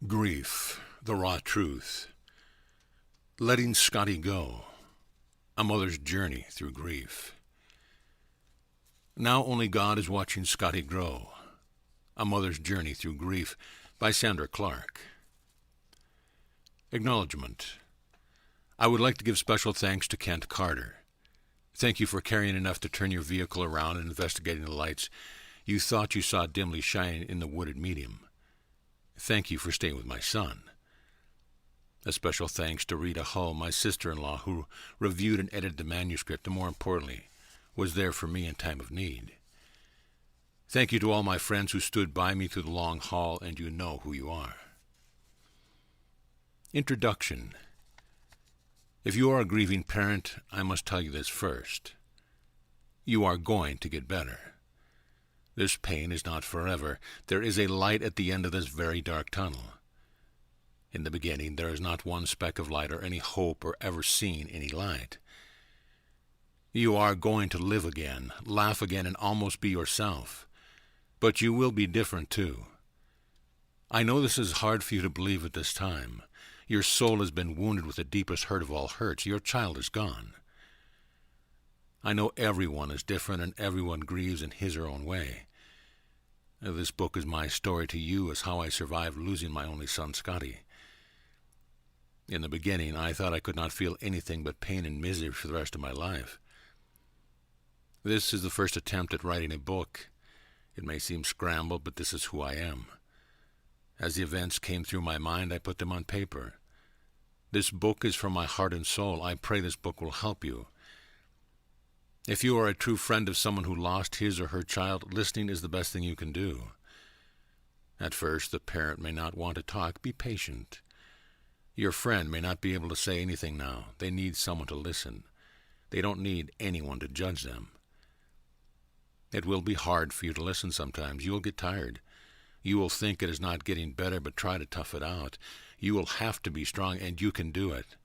Grief, the raw truth. Letting Scottie go. A mother's journey through grief. Now only God is watching Scottie grow. A mother's journey through grief by Sandra Clark. Acknowledgement. I would like to give special thanks to Kent Carter. Thank you for caring enough to turn your vehicle around and investigating the lights you thought you saw dimly shining in the wooded medium. Thank you for staying with my son. A special thanks to Rita Hull, my sister-in-law, who reviewed and edited the manuscript and, more importantly, was there for me in time of need. Thank you to all my friends who stood by me through the long haul, and you know who you are. Introduction. If you are a grieving parent, I must tell you this first. You are going to get better. This pain is not forever. There is a light at the end of this very dark tunnel. In the beginning, there is not one speck of light or any hope or ever seen any light. You are going to live again, laugh again, and almost be yourself. But you will be different, too. I know this is hard for you to believe at this time. Your soul has been wounded with the deepest hurt of all hurts. Your child is gone. I know everyone is different and everyone grieves in his or own way. This book is my story to you as how I survived losing my only son, Scottie. In the beginning, I thought I could not feel anything but pain and misery for the rest of my life. This is the first attempt at writing a book. It may seem scrambled, but this is who I am. As the events came through my mind, I put them on paper. This book is from my heart and soul. I pray this book will help you. If you are a true friend of someone who lost his or her child, listening is the best thing you can do. At first, the parent may not want to talk. Be patient. Your friend may not be able to say anything now. They need someone to listen. They don't need anyone to judge them. It will be hard for you to listen sometimes. You will get tired. You will think it is not getting better, but try to tough it out. You will have to be strong, and you can do it.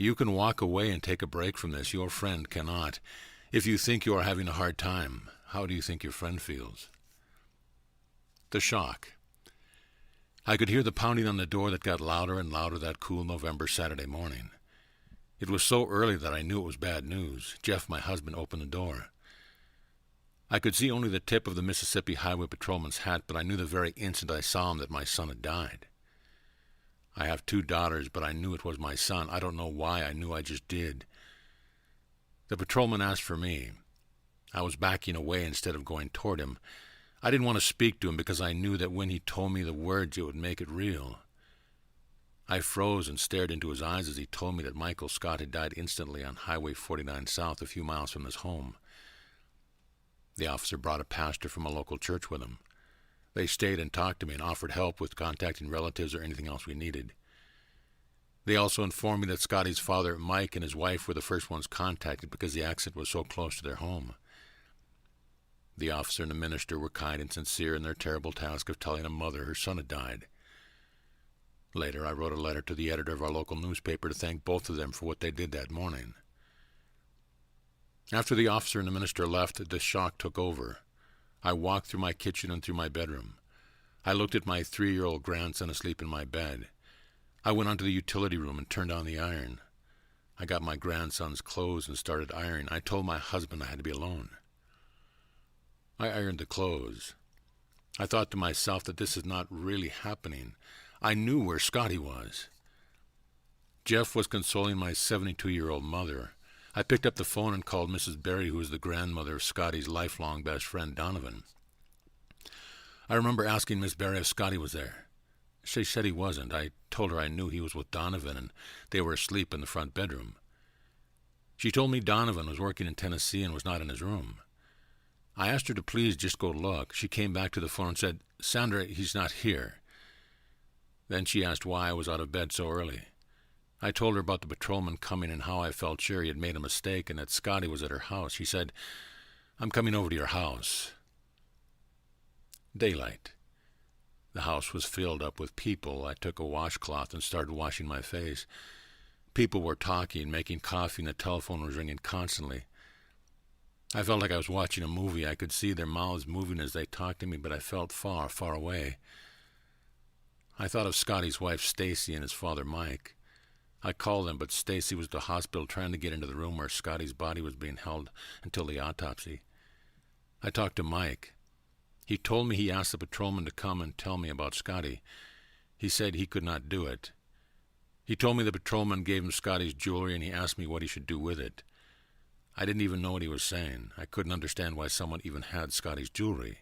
You can walk away and take a break from this. Your friend cannot. If you think you are having a hard time, how do you think your friend feels? The shock. I could hear the pounding on the door that got louder and louder that cool November Saturday morning. It was so early that I knew it was bad news. Jeff, my husband, opened the door. I could see only the tip of the Mississippi Highway patrolman's hat, but I knew the very instant I saw him that my son had died. I have 2 daughters, but I knew it was my son. I don't know why. I knew I just did. The patrolman asked for me. I was backing away instead of going toward him. I didn't want to speak to him because I knew that when he told me the words, it would make it real. I froze and stared into his eyes as he told me that Michael Scott had died instantly on Highway 49 South, a few miles from his home. The officer brought a pastor from a local church with him. They stayed and talked to me and offered help with contacting relatives or anything else we needed. They also informed me that Scottie's father, Mike, and his wife were the first ones contacted because the accident was so close to their home. The officer and the minister were kind and sincere in their terrible task of telling a mother her son had died. Later, I wrote a letter to the editor of our local newspaper to thank both of them for what they did that morning. After the officer and the minister left, the shock took over. I walked through my kitchen and through my bedroom. I looked at my 3-year-old grandson asleep in my bed. I went onto the utility room and turned on the iron. I got my grandson's clothes and started ironing. I told my husband I had to be alone. I ironed the clothes. I thought to myself that this is not really happening. I knew where Scottie was. Jeff was consoling my 72-year-old mother. I picked up the phone and called Mrs. Berry, who was the grandmother of Scottie's lifelong best friend, Donovan. I remember asking Miss Berry if Scottie was there. She said he wasn't. I told her I knew he was with Donovan, and they were asleep in the front bedroom. She told me Donovan was working in Tennessee and was not in his room. I asked her to please just go look. She came back to the phone and said, "Sandra, he's not here." Then she asked why I was out of bed so early. I told her about the patrolman coming and how I felt sure he had made a mistake and that Scottie was at her house. She said, "I'm coming over to your house." Daylight. The house was filled up with people. I took a washcloth and started washing my face. People were talking, making coffee, and the telephone was ringing constantly. I felt like I was watching a movie. I could see their mouths moving as they talked to me, but I felt far, far away. I thought of Scottie's wife Stacy and his father Mike. I called them, but Stacy was at the hospital trying to get into the room where Scottie's body was being held until the autopsy. I talked to Mike. He told me he asked the patrolman to come and tell me about Scottie. He said he could not do it. He told me the patrolman gave him Scottie's jewelry and he asked me what he should do with it. I didn't even know what he was saying. I couldn't understand why someone even had Scottie's jewelry.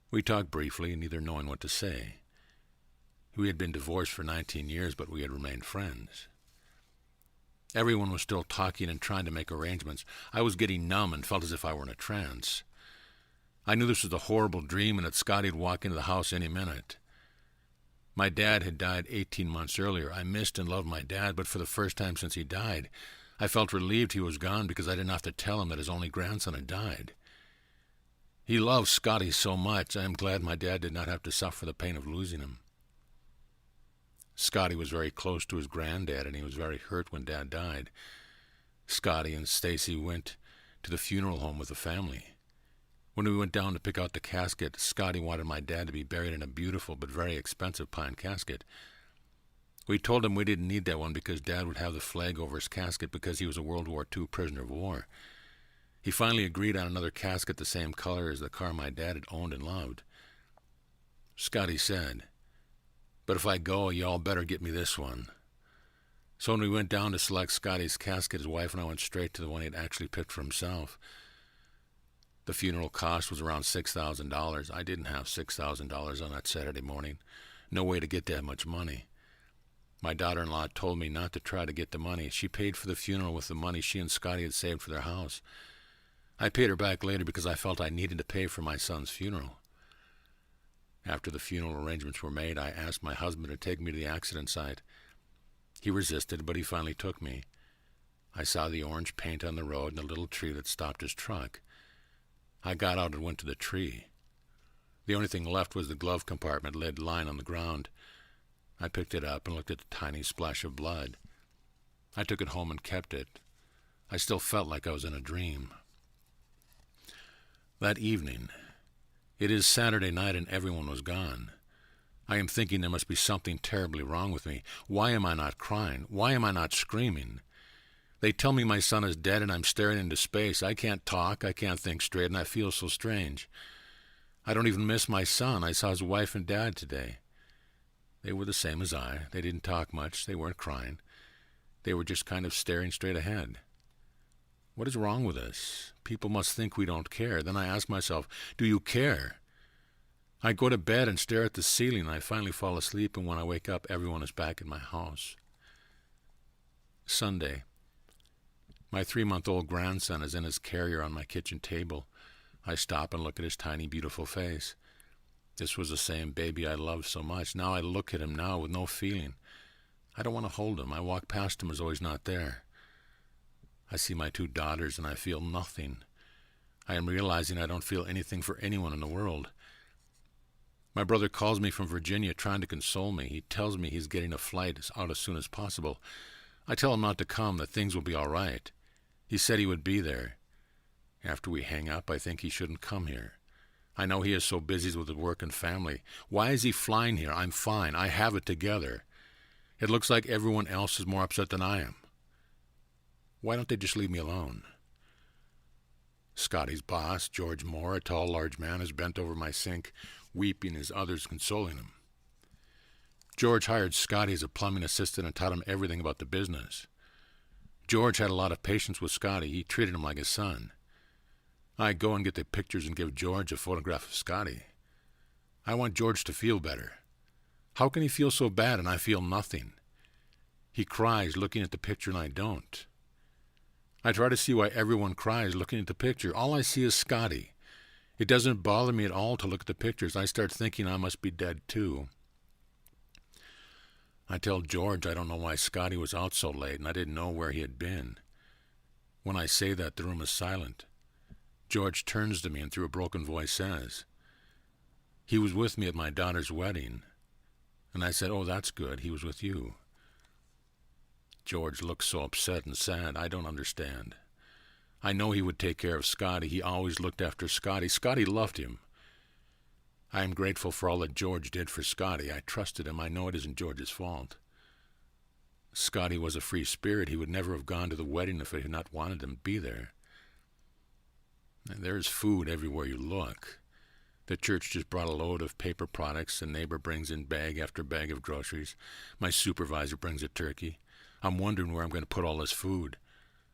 We talked briefly, neither knowing what to say. We had been divorced for 19 years, but we had remained friends. Everyone was still talking and trying to make arrangements. I was getting numb and felt as if I were in a trance. I knew this was a horrible dream and that Scottie would walk into the house any minute. My dad had died 18 months earlier. I missed and loved my dad, but for the first time since he died, I felt relieved he was gone because I didn't have to tell him that his only grandson had died. He loved Scottie so much. I am glad my dad did not have to suffer the pain of losing him. Scottie was very close to his granddad, and he was very hurt when Dad died. Scottie and Stacy went to the funeral home with the family. When we went down to pick out the casket, Scottie wanted my dad to be buried in a beautiful but very expensive pine casket. We told him we didn't need that one because Dad would have the flag over his casket because he was a World War II prisoner of war. He finally agreed on another casket the same color as the car my dad had owned and loved. Scottie said, "But if I go, you all better get me this one." So when we went down to select Scottie's casket, his wife and I went straight to the one he had actually picked for himself. The funeral cost was around $6,000. I didn't have $6,000 on that Saturday morning. No way to get that much money. My daughter-in-law told me not to try to get the money. She paid for the funeral with the money she and Scottie had saved for their house. I paid her back later because I felt I needed to pay for my son's funeral. After the funeral arrangements were made, I asked my husband to take me to the accident site. He resisted, but he finally took me. I saw the orange paint on the road and a little tree that stopped his truck. I got out and went to the tree. The only thing left was the glove compartment lid lying on the ground. I picked it up and looked at the tiny splash of blood. I took it home and kept it. I still felt like I was in a dream. That evening, it is Saturday night and everyone was gone. I am thinking there must be something terribly wrong with me. Why am I not crying? Why am I not screaming? They tell me my son is dead and I'm staring into space. I can't talk, I can't think straight, and I feel so strange. I don't even miss my son. I saw his wife and dad today. They were the same as I. They didn't talk much. They weren't crying. They were just kind of staring straight ahead. What is wrong with us? People must think we don't care. Then I ask myself, do you care? I go to bed and stare at the ceiling. I finally fall asleep, and when I wake up, everyone is back in my house. Sunday. My 3-month-old grandson is in his carrier on my kitchen table. I stop and look at his tiny, beautiful face. This was the same baby I loved so much. Now I look at him now with no feeling. I don't want to hold him. I walk past him as though he's not there. I see my 2 daughters and I feel nothing. I am realizing I don't feel anything for anyone in the world. My brother calls me from Virginia trying to console me. He tells me he's getting a flight out as soon as possible. I tell him not to come, that things will be all right. He said he would be there. After we hang up, I think he shouldn't come here. I know he is so busy with his work and family. Why is he flying here? I'm fine. I have it together. It looks like everyone else is more upset than I am. Why don't they just leave me alone? Scottie's boss, George Moore, a tall, large man, is bent over my sink, weeping as others consoling him. George hired Scottie as a plumbing assistant and taught him everything about the business. George had a lot of patience with Scottie. He treated him like his son. I go and get the pictures and give George a photograph of Scottie. I want George to feel better. How can he feel so bad and I feel nothing? He cries looking at the picture and I don't. I try to see why everyone cries looking at the picture. All I see is Scottie. It doesn't bother me at all to look at the pictures. I start thinking I must be dead too. I tell George I don't know why Scottie was out so late and I didn't know where he had been. When I say that, the room is silent. George turns to me and through a broken voice says, "He was with me at my daughter's wedding." And I said, "Oh, that's good. He was with you." George looks so upset and sad. I don't understand. I know he would take care of Scottie. He always looked after Scottie. Scottie loved him. I am grateful for all that George did for Scottie. I trusted him. I know it isn't George's fault. Scottie was a free spirit. He would never have gone to the wedding if I had not wanted him to be there. And there is food everywhere you look. The church just brought a load of paper products. The neighbor brings in bag after bag of groceries. My supervisor brings a turkey. I'm wondering where I'm going to put all this food.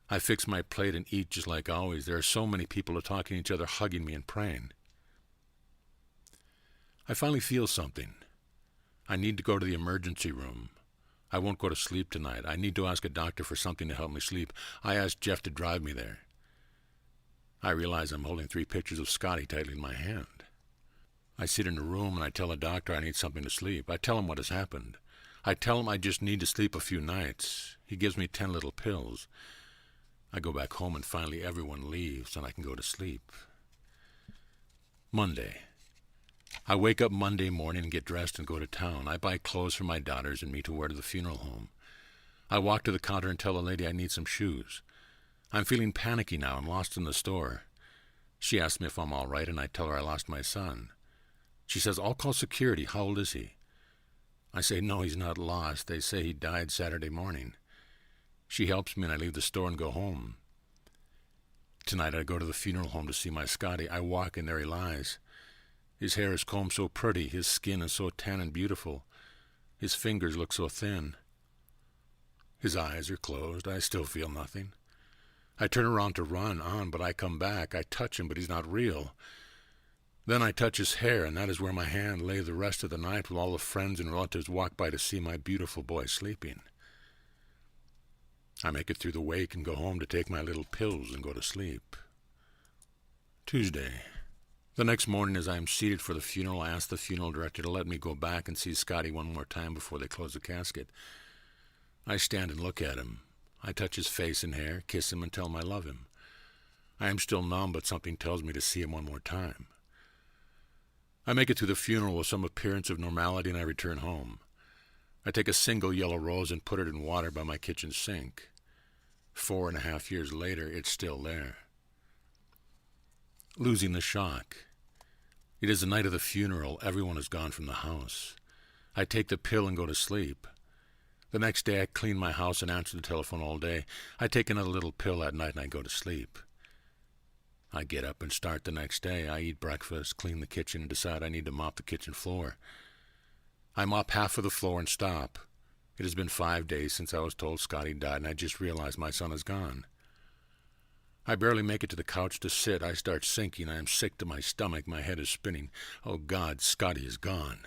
I fix my plate and eat just like always. There are so many people talking to each other, hugging me and praying. I finally feel something. I need to go to the emergency room. I won't go to sleep tonight. I need to ask a doctor for something to help me sleep. I asked Jeff to drive me there. I realize I'm holding 3 pictures of Scottie tightly in my hand. I sit in a room and I tell the doctor I need something to sleep. I tell him what has happened. I tell him I just need to sleep a few nights. He gives me 10 little pills. I go back home and finally everyone leaves and I can go to sleep. Monday. I wake up Monday morning and get dressed and go to town. I buy clothes for my daughters and me to wear to the funeral home. I walk to the counter and tell the lady I need some shoes. I'm feeling panicky now. I'm lost in the store. She asks me if I'm all right, and I tell her I lost my son. She says, "I'll call security. How old is he?" I say, "No, he's not lost. They say he died Saturday morning." She helps me, and I leave the store and go home. Tonight I go to the funeral home to see my Scottie. I walk, and there he lies. His hair is combed so pretty. His skin is so tan and beautiful. His fingers look so thin. His eyes are closed. I still feel nothing. I turn around to run on, but I come back. I touch him, but he's not real. Then I touch his hair, and that is where my hand lay the rest of the night while all the friends and relatives walk by to see my beautiful boy sleeping. I make it through the wake and go home to take my little pills and go to sleep. Tuesday. The next morning, as I am seated for the funeral, I ask the funeral director to let me go back and see Scottie one more time before they close the casket. I stand and look at him. I touch his face and hair, kiss him, and tell him I love him. I am still numb, but something tells me to see him one more time. I make it through the funeral with some appearance of normality, and I return home. I take a single yellow rose and put it in water by my kitchen sink. 4.5 years later, it's still there. Losing the shock. It is the night of the funeral. Everyone has gone from the house. I take the pill and go to sleep. The next day I clean my house and answer the telephone all day. I take another little pill at night and I go to sleep. I get up and start the next day. I eat breakfast, clean the kitchen, and decide I need to mop the kitchen floor. I mop half of the floor and stop. It has been 5 days since I was told Scottie died, and I just realized my son is gone. I barely make it to the couch to sit. I start sinking. I am sick to my stomach. My head is spinning. Oh, God, Scottie is gone.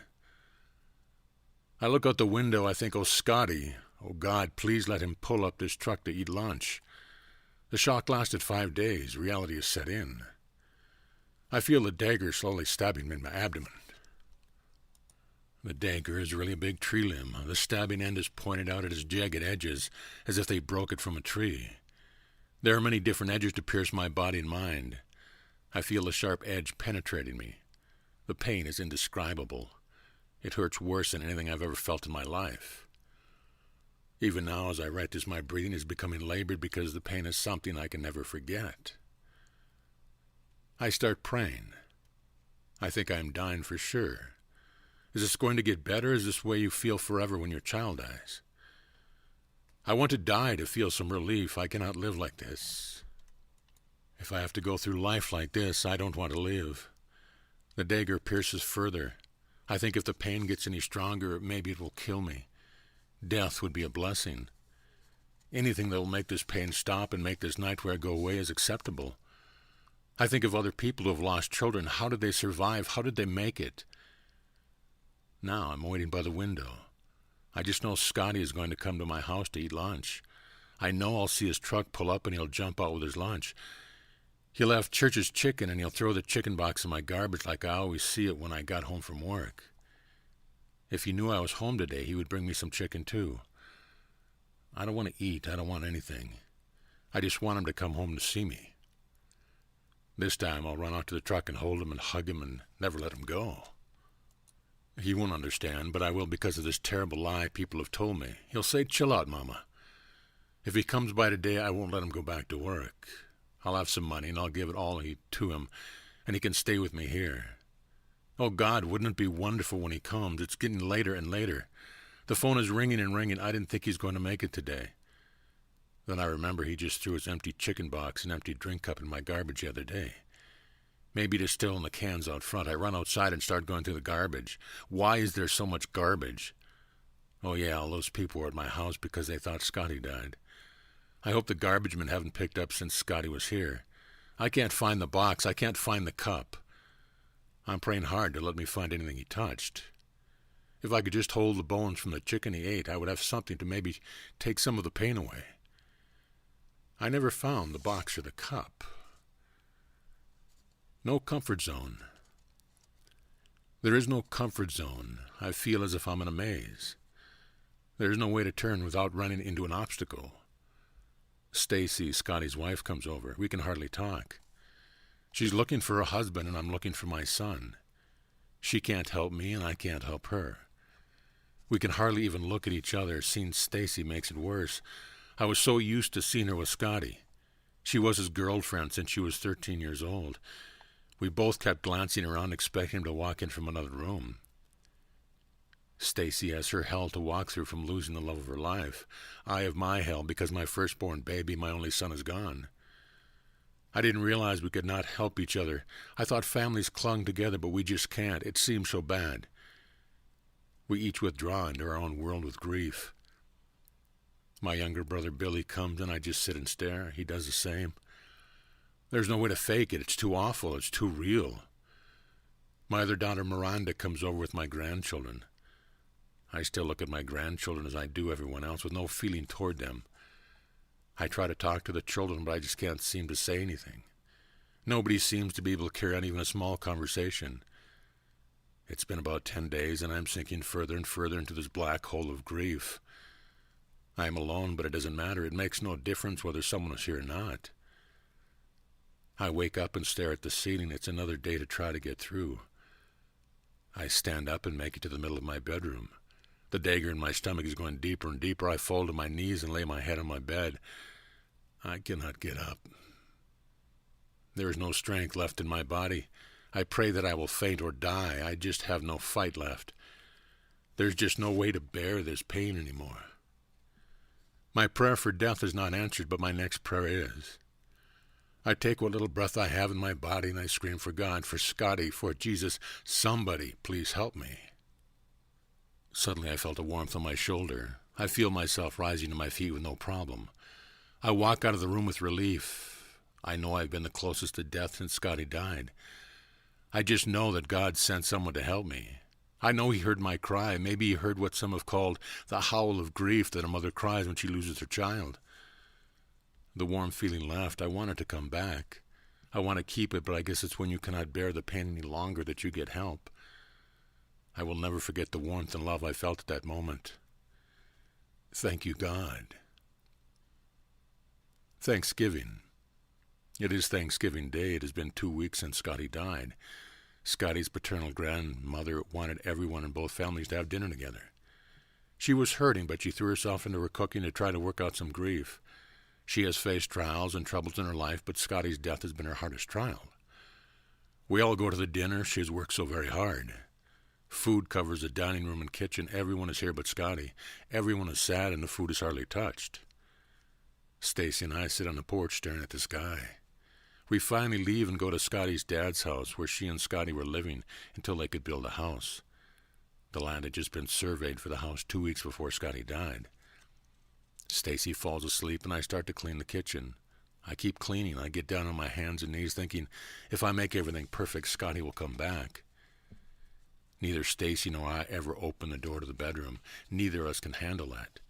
I look out the window. I think, oh, Scottie. Oh, God, please let him pull up this truck to eat lunch. The shock lasted 5 days. Reality is set in. I feel the dagger slowly stabbing me in my abdomen. The dagger is really a big tree limb. The stabbing end is pointed out at its jagged edges, as if they broke it from a tree. There are many different edges to pierce my body and mind. I feel the sharp edge penetrating me. The pain is indescribable. It hurts worse than anything I've ever felt in my life. Even now, as I write this, my breathing is becoming labored because the pain is something I can never forget. I start praying. I think I am dying for sure. Is this going to get better? Is this the way you feel forever when your child dies? I want to die to feel some relief. I cannot live like this. If I have to go through life like this, I don't want to live. The dagger pierces further. I think if the pain gets any stronger, maybe it will kill me. Death would be a blessing. Anything that will make this pain stop and make this nightmare go away is acceptable. I think of other people who have lost children. How did they survive? How did they make it? Now I'm waiting by the window. I just know Scottie is going to come to my house to eat lunch. I know I'll see his truck pull up and he'll jump out with his lunch. He'll have Church's chicken and he'll throw the chicken box in my garbage like I always see it when I got home from work. If he knew I was home today, he would bring me some chicken too. I don't want to eat. I don't want anything. I just want him to come home to see me. This time I'll run out to the truck and hold him and hug him and never let him go. He won't understand, but I will because of this terrible lie people have told me. He'll say, "Chill out, Mama." If he comes by today, I won't let him go back to work. I'll have some money and I'll give it all to him, and he can stay with me here. Oh, God, wouldn't it be wonderful when he comes? It's getting later and later. The phone is ringing and ringing. I didn't think he's going to make it today. Then I remember he just threw his empty chicken box and empty drink cup in my garbage the other day. Maybe it is still in the cans out front. I run outside and start going through the garbage. Why is there so much garbage? Oh, yeah, all those people were at my house because they thought Scottie died. I hope the garbage men haven't picked up since Scottie was here. I can't find the box. I can't find the cup. I'm praying hard to let me find anything he touched. If I could just hold the bones from the chicken he ate, I would have something to maybe take some of the pain away. I never found the box or the cup. No comfort zone. There is no comfort zone. I feel as if I'm in a maze. There is no way to turn without running into an obstacle. Stacy, Scottie's wife, comes over. We can hardly talk. She's looking for a husband, and I'm looking for my son. She can't help me, and I can't help her. We can hardly even look at each other. Seeing Stacy makes it worse. I was so used to seeing her with Scottie. She was his girlfriend since she was 13 years old. We both kept glancing around, expecting him to walk in from another room. Stacy has her hell to walk through from losing the love of her life. I have my hell because my firstborn baby, my only son, is gone. I didn't realize we could not help each other. I thought families clung together, but we just can't. It seems so bad. We each withdraw into our own world with grief. My younger brother Billy comes and I just sit and stare. He does the same. There's no way to fake it. It's too awful. It's too real. My other daughter Miranda comes over with my grandchildren. I still look at my grandchildren as I do everyone else, with no feeling toward them. I try to talk to the children, but I just can't seem to say anything. Nobody seems to be able to carry on even a small conversation. It's been about 10 days, and I'm sinking further and further into this black hole of grief. I am alone, but it doesn't matter. It makes no difference whether someone is here or not. I wake up and stare at the ceiling. It's another day to try to get through. I stand up and make it to the middle of my bedroom. The dagger in my stomach is going deeper and deeper. I fall to my knees and lay my head on my bed. I cannot get up. There is no strength left in my body. I pray that I will faint or die. I just have no fight left. There's just no way to bear this pain anymore. My prayer for death is not answered, but my next prayer is. I take what little breath I have in my body and I scream for God, for Scottie, for Jesus. Somebody, please help me. Suddenly I felt a warmth on my shoulder. I feel myself rising to my feet with no problem. I walk out of the room with relief. I know I've been the closest to death since Scottie died. I just know that God sent someone to help me. I know he heard my cry. Maybe he heard what some have called the howl of grief that a mother cries when she loses her child. The warm feeling left. I want it to come back. I want to keep it, but I guess it's when you cannot bear the pain any longer that you get help. I will never forget the warmth and love I felt at that moment. Thank you, God. Thanksgiving. It is Thanksgiving Day. It has been 2 weeks since Scottie died. Scottie's paternal grandmother wanted everyone in both families to have dinner together. She was hurting, but she threw herself into her cooking to try to work out some grief. She has faced trials and troubles in her life, but Scottie's death has been her hardest trial. We all go to the dinner. She has worked so very hard. Food covers the dining room and kitchen. Everyone is here but Scottie. Everyone is sad and the food is hardly touched. Stacy and I sit on the porch staring at the sky. We finally leave and go to Scottie's dad's house where she and Scottie were living until they could build a house. The land had just been surveyed for the house 2 weeks before Scottie died. Stacy falls asleep and I start to clean the kitchen. I keep cleaning. I get down on my hands and knees thinking, if I make everything perfect, Scottie will come back. Neither Stacy nor I ever open the door to the bedroom. Neither of us can handle that.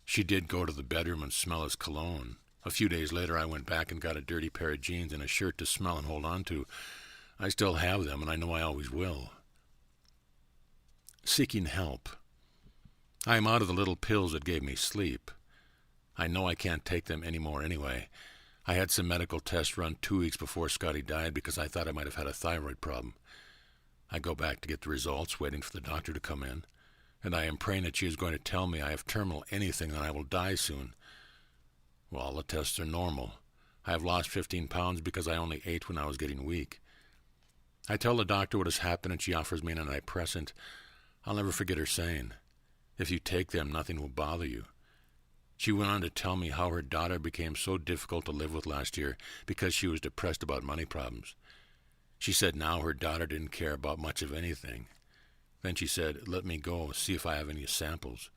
She did go to the bedroom and smell his cologne. A few days later, I went back and got a dirty pair of jeans and a shirt to smell and hold on to. I still have them, and I know I always will. Seeking help. I am out of the little pills that gave me sleep. I know I can't take them anymore anyway. I had some medical tests run 2 weeks before Scottie died because I thought I might have had a thyroid problem. I go back to get the results, waiting for the doctor to come in, and I am praying that she is going to tell me I have terminal anything and I will die soon. Well, all the tests are normal. I have lost 15 pounds because I only ate when I was getting weak. I tell the doctor what has happened and she offers me an antidepressant. I'll never forget her saying, "If you take them, nothing will bother you." She went on to tell me how her daughter became so difficult to live with last year because she was depressed about money problems. She said now her daughter didn't care about much of anything. Then she said, "Let me go, see if I have any samples."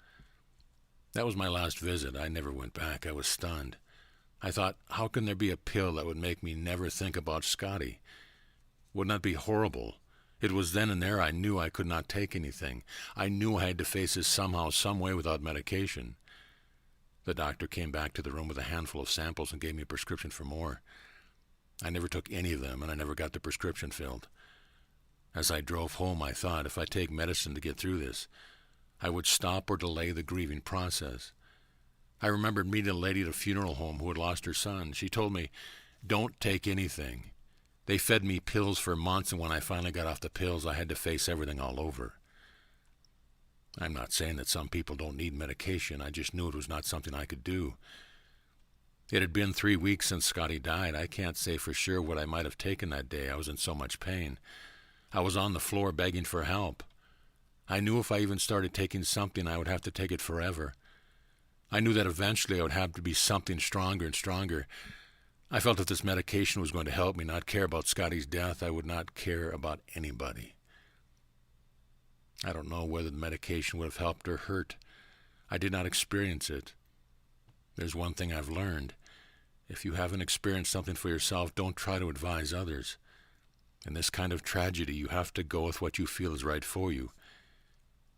That was my last visit. I never went back. I was stunned. I thought, how can there be a pill that would make me never think about Scottie? Wouldn't that be horrible? It was then and there I knew I could not take anything. I knew I had to face this somehow, some way without medication. The doctor came back to the room with a handful of samples and gave me a prescription for more. I never took any of them, and I never got the prescription filled. As I drove home, I thought, if I take medicine to get through this, I would stop or delay the grieving process. I remembered meeting a lady at a funeral home who had lost her son. She told me, "Don't take anything." They fed me pills for months, and when I finally got off the pills, I had to face everything all over. I'm not saying that some people don't need medication. I just knew it was not something I could do. It had been 3 weeks since Scottie died. I can't say for sure what I might have taken that day. I was in so much pain. I was on the floor begging for help. I knew if I even started taking something, I would have to take it forever. I knew that eventually I would have to be something stronger and stronger. I felt if this medication was going to help me not care about Scottie's death, I would not care about anybody. I don't know whether the medication would have helped or hurt. I did not experience it. There's one thing I've learned. If you haven't experienced something for yourself, don't try to advise others. In this kind of tragedy, you have to go with what you feel is right for you.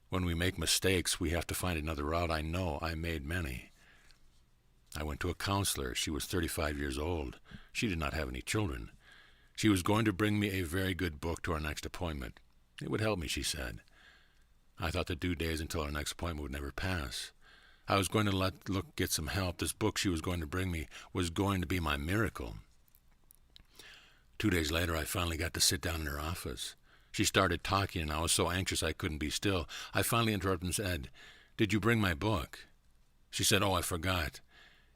When we make mistakes, we have to find another route. I know I made many. I went to a counselor. She was 35 years old. She did not have any children. She was going to bring me a very good book to our next appointment. It would help me, she said. I thought the due days until our next appointment would never pass. I was going to let Look get some help. This book she was going to bring me was going to be my miracle. 2 days later, I finally got to sit down in her office. She started talking, and I was so anxious I couldn't be still. I finally interrupted and said, "Did you bring my book?" She said, "Oh, I forgot."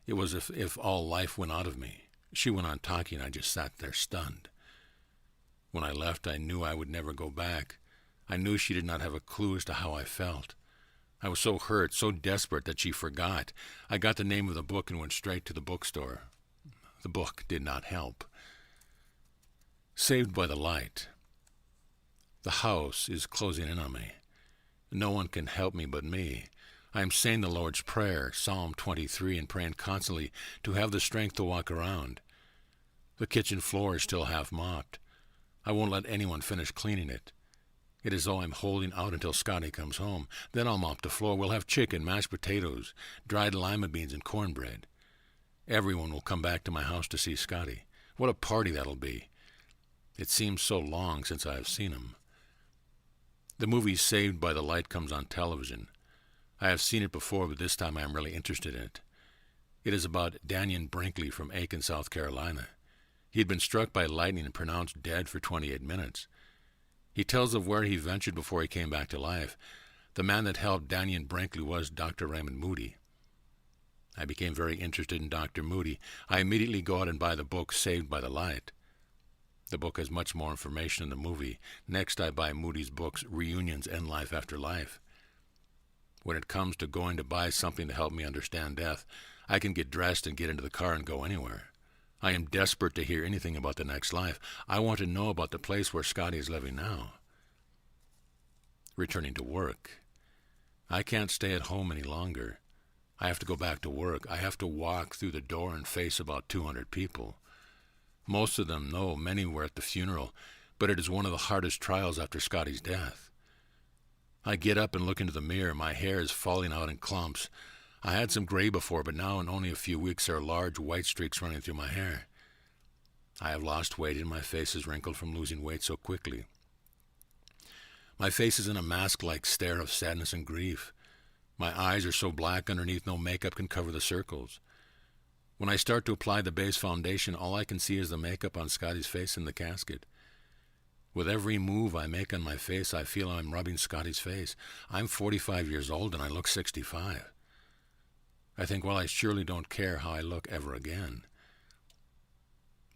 It was if all life went out of me. She went on talking. I just sat there stunned. When I left, I knew I would never go back. I knew she did not have a clue as to how I felt. I was so hurt, so desperate that she forgot. I got the name of the book and went straight to the bookstore. The book did not help. Saved by the Light. The house is closing in on me. No one can help me but me. I am saying the Lord's Prayer, Psalm 23, and praying constantly to have the strength to walk around. The kitchen floor is still half mopped. I won't let anyone finish cleaning it. It is though I'm holding out until Scottie comes home. Then I'll mop the floor. We'll have chicken, mashed potatoes, dried lima beans, and cornbread. Everyone will come back to my house to see Scottie. What a party that'll be. It seems so long since I have seen him. The movie Saved by the Light comes on television. I have seen it before, but this time I am really interested in it. It is about Daniel Brinkley from Aiken, South Carolina. He had been struck by lightning and pronounced dead for 28 minutes. He tells of where he ventured before he came back to life. The man that helped Daniel Brinkley was Dr. Raymond Moody. I became very interested in Dr. Moody. I immediately go out and buy the book Saved by the Light. The book has much more information than the movie. Next, I buy Moody's books, Reunions and Life After Life. When it comes to going to buy something to help me understand death, I can get dressed and get into the car and go anywhere. I am desperate to hear anything about the next life. I want to know about the place where Scottie is living now. Returning to work. I can't stay at home any longer. I have to go back to work. I have to walk through the door and face about 200 people. Most of them know, many were at the funeral, but it is one of the hardest trials after Scottie's death. I get up and look into the mirror. My hair is falling out in clumps. I had some gray before, but now in only a few weeks there are large white streaks running through my hair. I have lost weight and my face is wrinkled from losing weight so quickly. My face is in a mask-like stare of sadness and grief. My eyes are so black underneath no makeup can cover the circles. When I start to apply the base foundation, all I can see is the makeup on Scottie's face in the casket. With every move I make on my face, I feel I'm rubbing Scottie's face. I'm 45 years old and I look 65. I think, well, I surely don't care how I look ever again.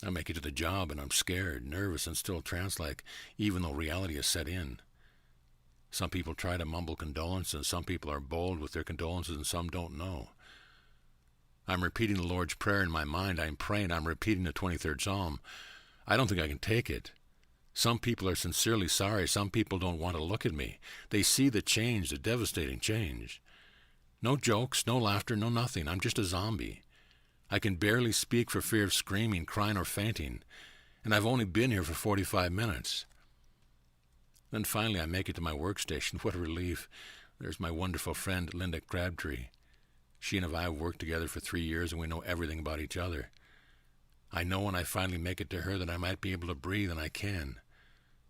I make it to the job and I'm scared, nervous, and still trance-like, even though reality has set in. Some people try to mumble condolences, some people are bold with their condolences, and some don't know. I'm repeating the Lord's Prayer in my mind. I'm praying. I'm repeating the 23rd Psalm. I don't think I can take it. Some people are sincerely sorry. Some people don't want to look at me. They see the change, the devastating change. No jokes, no laughter, no nothing. I'm just a zombie. I can barely speak for fear of screaming, crying, or fainting. And I've only been here for 45 minutes. Then finally I make it to my workstation. What a relief. There's my wonderful friend, Linda Crabtree. She and I have worked together for 3 years, and we know everything about each other. I know when I finally make it to her that I might be able to breathe, and I can.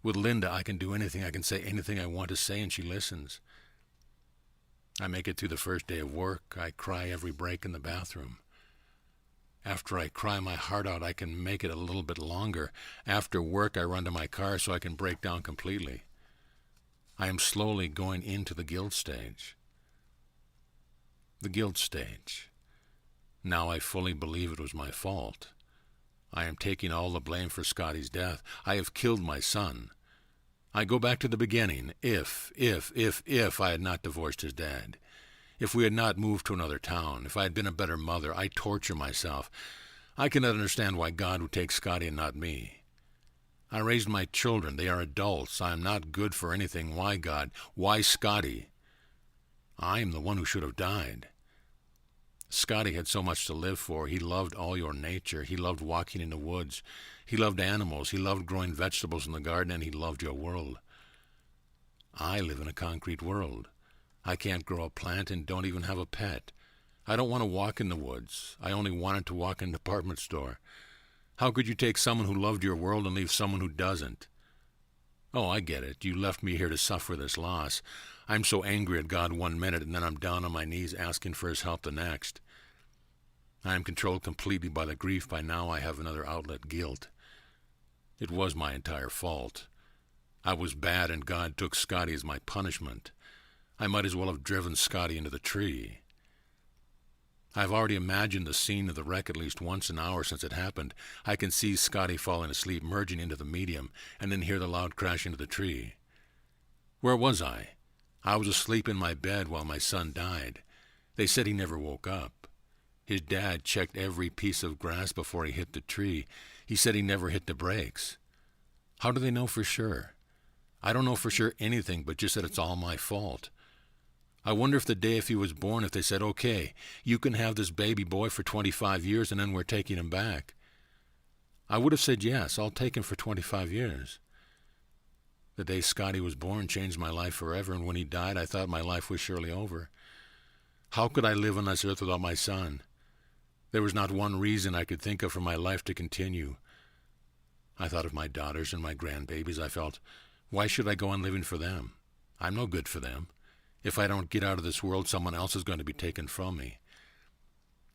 With Linda, I can do anything. I can say anything I want to say, and she listens. I make it through the first day of work. I cry every break in the bathroom. After I cry my heart out, I can make it a little bit longer. After work, I run to my car so I can break down completely. I am slowly going into the guilt stage. The guilt stage. Now I fully believe it was my fault. I am taking all the blame for Scottie's death. I have killed my son. I go back to the beginning. If I had not divorced his dad. If we had not moved to another town. If I had been a better mother. I torture myself. I cannot understand why God would take Scottie and not me. I raised my children. They are adults. I am not good for anything. Why, God? Why Scottie? I am the one who should have died. Scottie had so much to live for. He loved all your nature. He loved walking in the woods. He loved animals. He loved growing vegetables in the garden, and he loved your world. I live in a concrete world. I can't grow a plant and don't even have a pet. I don't want to walk in the woods. I only wanted to walk in a department store. How could you take someone who loved your world and leave someone who doesn't? Oh, I get it. You left me here to suffer this loss. I'm so angry at God one minute, and then I'm down on my knees asking for his help the next. I am controlled completely by the grief. By now I have another outlet, guilt. It was my entire fault. I was bad, and God took Scottie as my punishment. I might as well have driven Scottie into the tree. I've already imagined the scene of the wreck at least once an hour since it happened. I can see Scottie falling asleep, merging into the medium, and then hear the loud crash into the tree. Where was I? I was asleep in my bed while my son died. They said he never woke up. His dad checked every piece of grass before he hit the tree. He said he never hit the brakes. How do they know for sure? I don't know for sure anything, but just that it's all my fault. I wonder if the day if he was born, if they said, okay, you can have this baby boy for 25 years and then we're taking him back. I would have said yes, I'll take him for 25 years. The day Scottie was born changed my life forever, and when he died, I thought my life was surely over. How could I live on this earth without my son? There was not one reason I could think of for my life to continue. I thought of my daughters and my grandbabies. I felt, why should I go on living for them? I'm no good for them. If I don't get out of this world, someone else is going to be taken from me.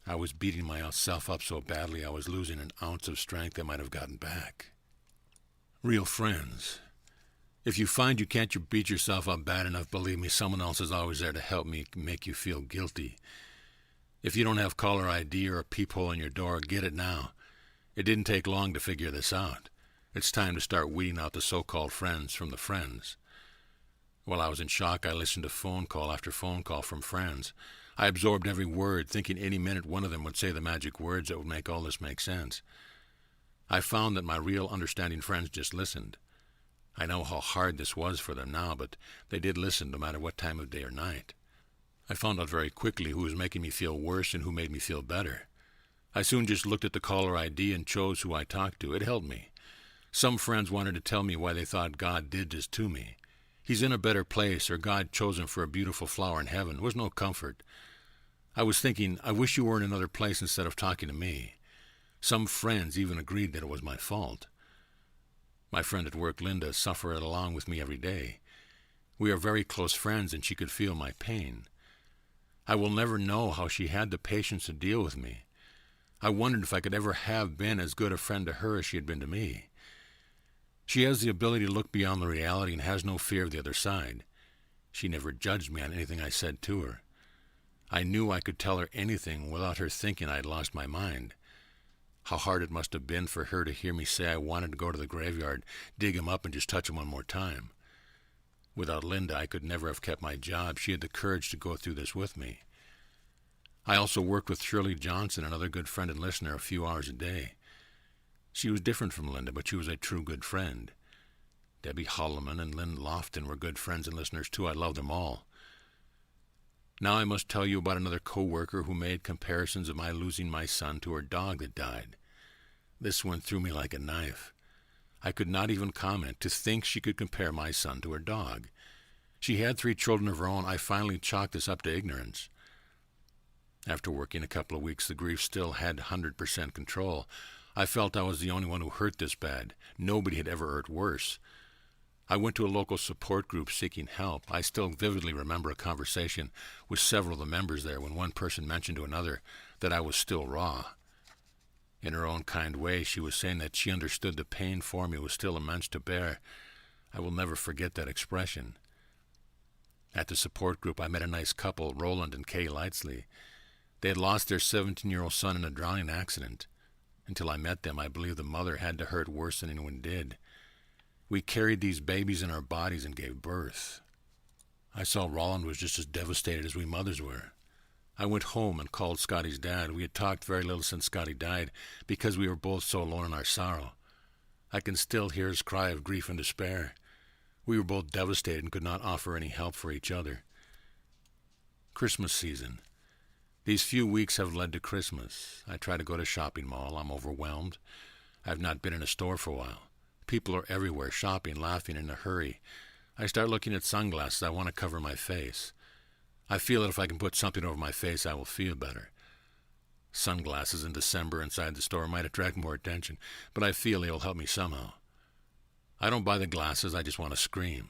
I was beating myself up so badly I was losing an ounce of strength I might have gotten back. Real friends. If you find you can't beat yourself up bad enough, believe me, someone else is always there to help me make you feel guilty. If you don't have caller ID or a peephole in your door, get it now. It didn't take long to figure this out. It's time to start weeding out the so-called friends from the friends. While I was in shock, I listened to phone call after phone call from friends. I absorbed every word, thinking any minute one of them would say the magic words that would make all this make sense. I found that my real understanding friends just listened. I know how hard this was for them now, but they did listen no matter what time of day or night. I found out very quickly who was making me feel worse and who made me feel better. I soon just looked at the caller ID and chose who I talked to. It helped me. Some friends wanted to tell me why they thought God did this to me. He's in a better place, or God chose him for a beautiful flower in heaven. It was no comfort. I was thinking, I wish you were in another place instead of talking to me. Some friends even agreed that it was my fault. My friend at work, Linda, suffered along with me every day. We are very close friends, and she could feel my pain. I will never know how she had the patience to deal with me. I wondered if I could ever have been as good a friend to her as she had been to me. She has the ability to look beyond the reality and has no fear of the other side. She never judged me on anything I said to her. I knew I could tell her anything without her thinking I had lost my mind. How hard it must have been for her to hear me say I wanted to go to the graveyard, dig him up, and just touch him one more time. Without Linda, I could never have kept my job. She had the courage to go through this with me. I also worked with Shirley Johnson, another good friend and listener, a few hours a day. She was different from Linda, but she was a true good friend. Debbie Holloman and Lynn Lofton were good friends and listeners too. I love them all. Now I must tell you about another co-worker who made comparisons of my losing my son to her dog that died. This went through me like a knife. I could not even comment. To think she could compare my son to her dog. She had 3 children of her own. I finally chalked this up to ignorance. After working a couple of weeks, the grief still had 100% control. I felt I was the only one who hurt this bad. Nobody had ever hurt worse. I went to a local support group seeking help. I still vividly remember a conversation with several of the members there when one person mentioned to another that I was still raw. In her own kind way, she was saying that she understood the pain for me was still immense to bear. I will never forget that expression. At the support group, I met a nice couple, Roland and Kay Lightsley. They had lost their 17-year-old son in a drowning accident. Until I met them, I believed the mother had to hurt worse than anyone did. We carried these babies in our bodies and gave birth. I saw Roland was just as devastated as we mothers were. I went home and called Scottie's dad. We had talked very little since Scottie died because we were both so alone in our sorrow. I can still hear his cry of grief and despair. We were both devastated and could not offer any help for each other. Christmas season. These few weeks have led to Christmas. I try to go to a shopping mall. I'm overwhelmed. I've not been in a store for a while. People are everywhere, shopping, laughing, in a hurry. I start looking at sunglasses. I want to cover my face. I feel that if I can put something over my face, I will feel better. Sunglasses in December inside the store might attract more attention, but I feel they will help me somehow. I don't buy the glasses. I just want to scream.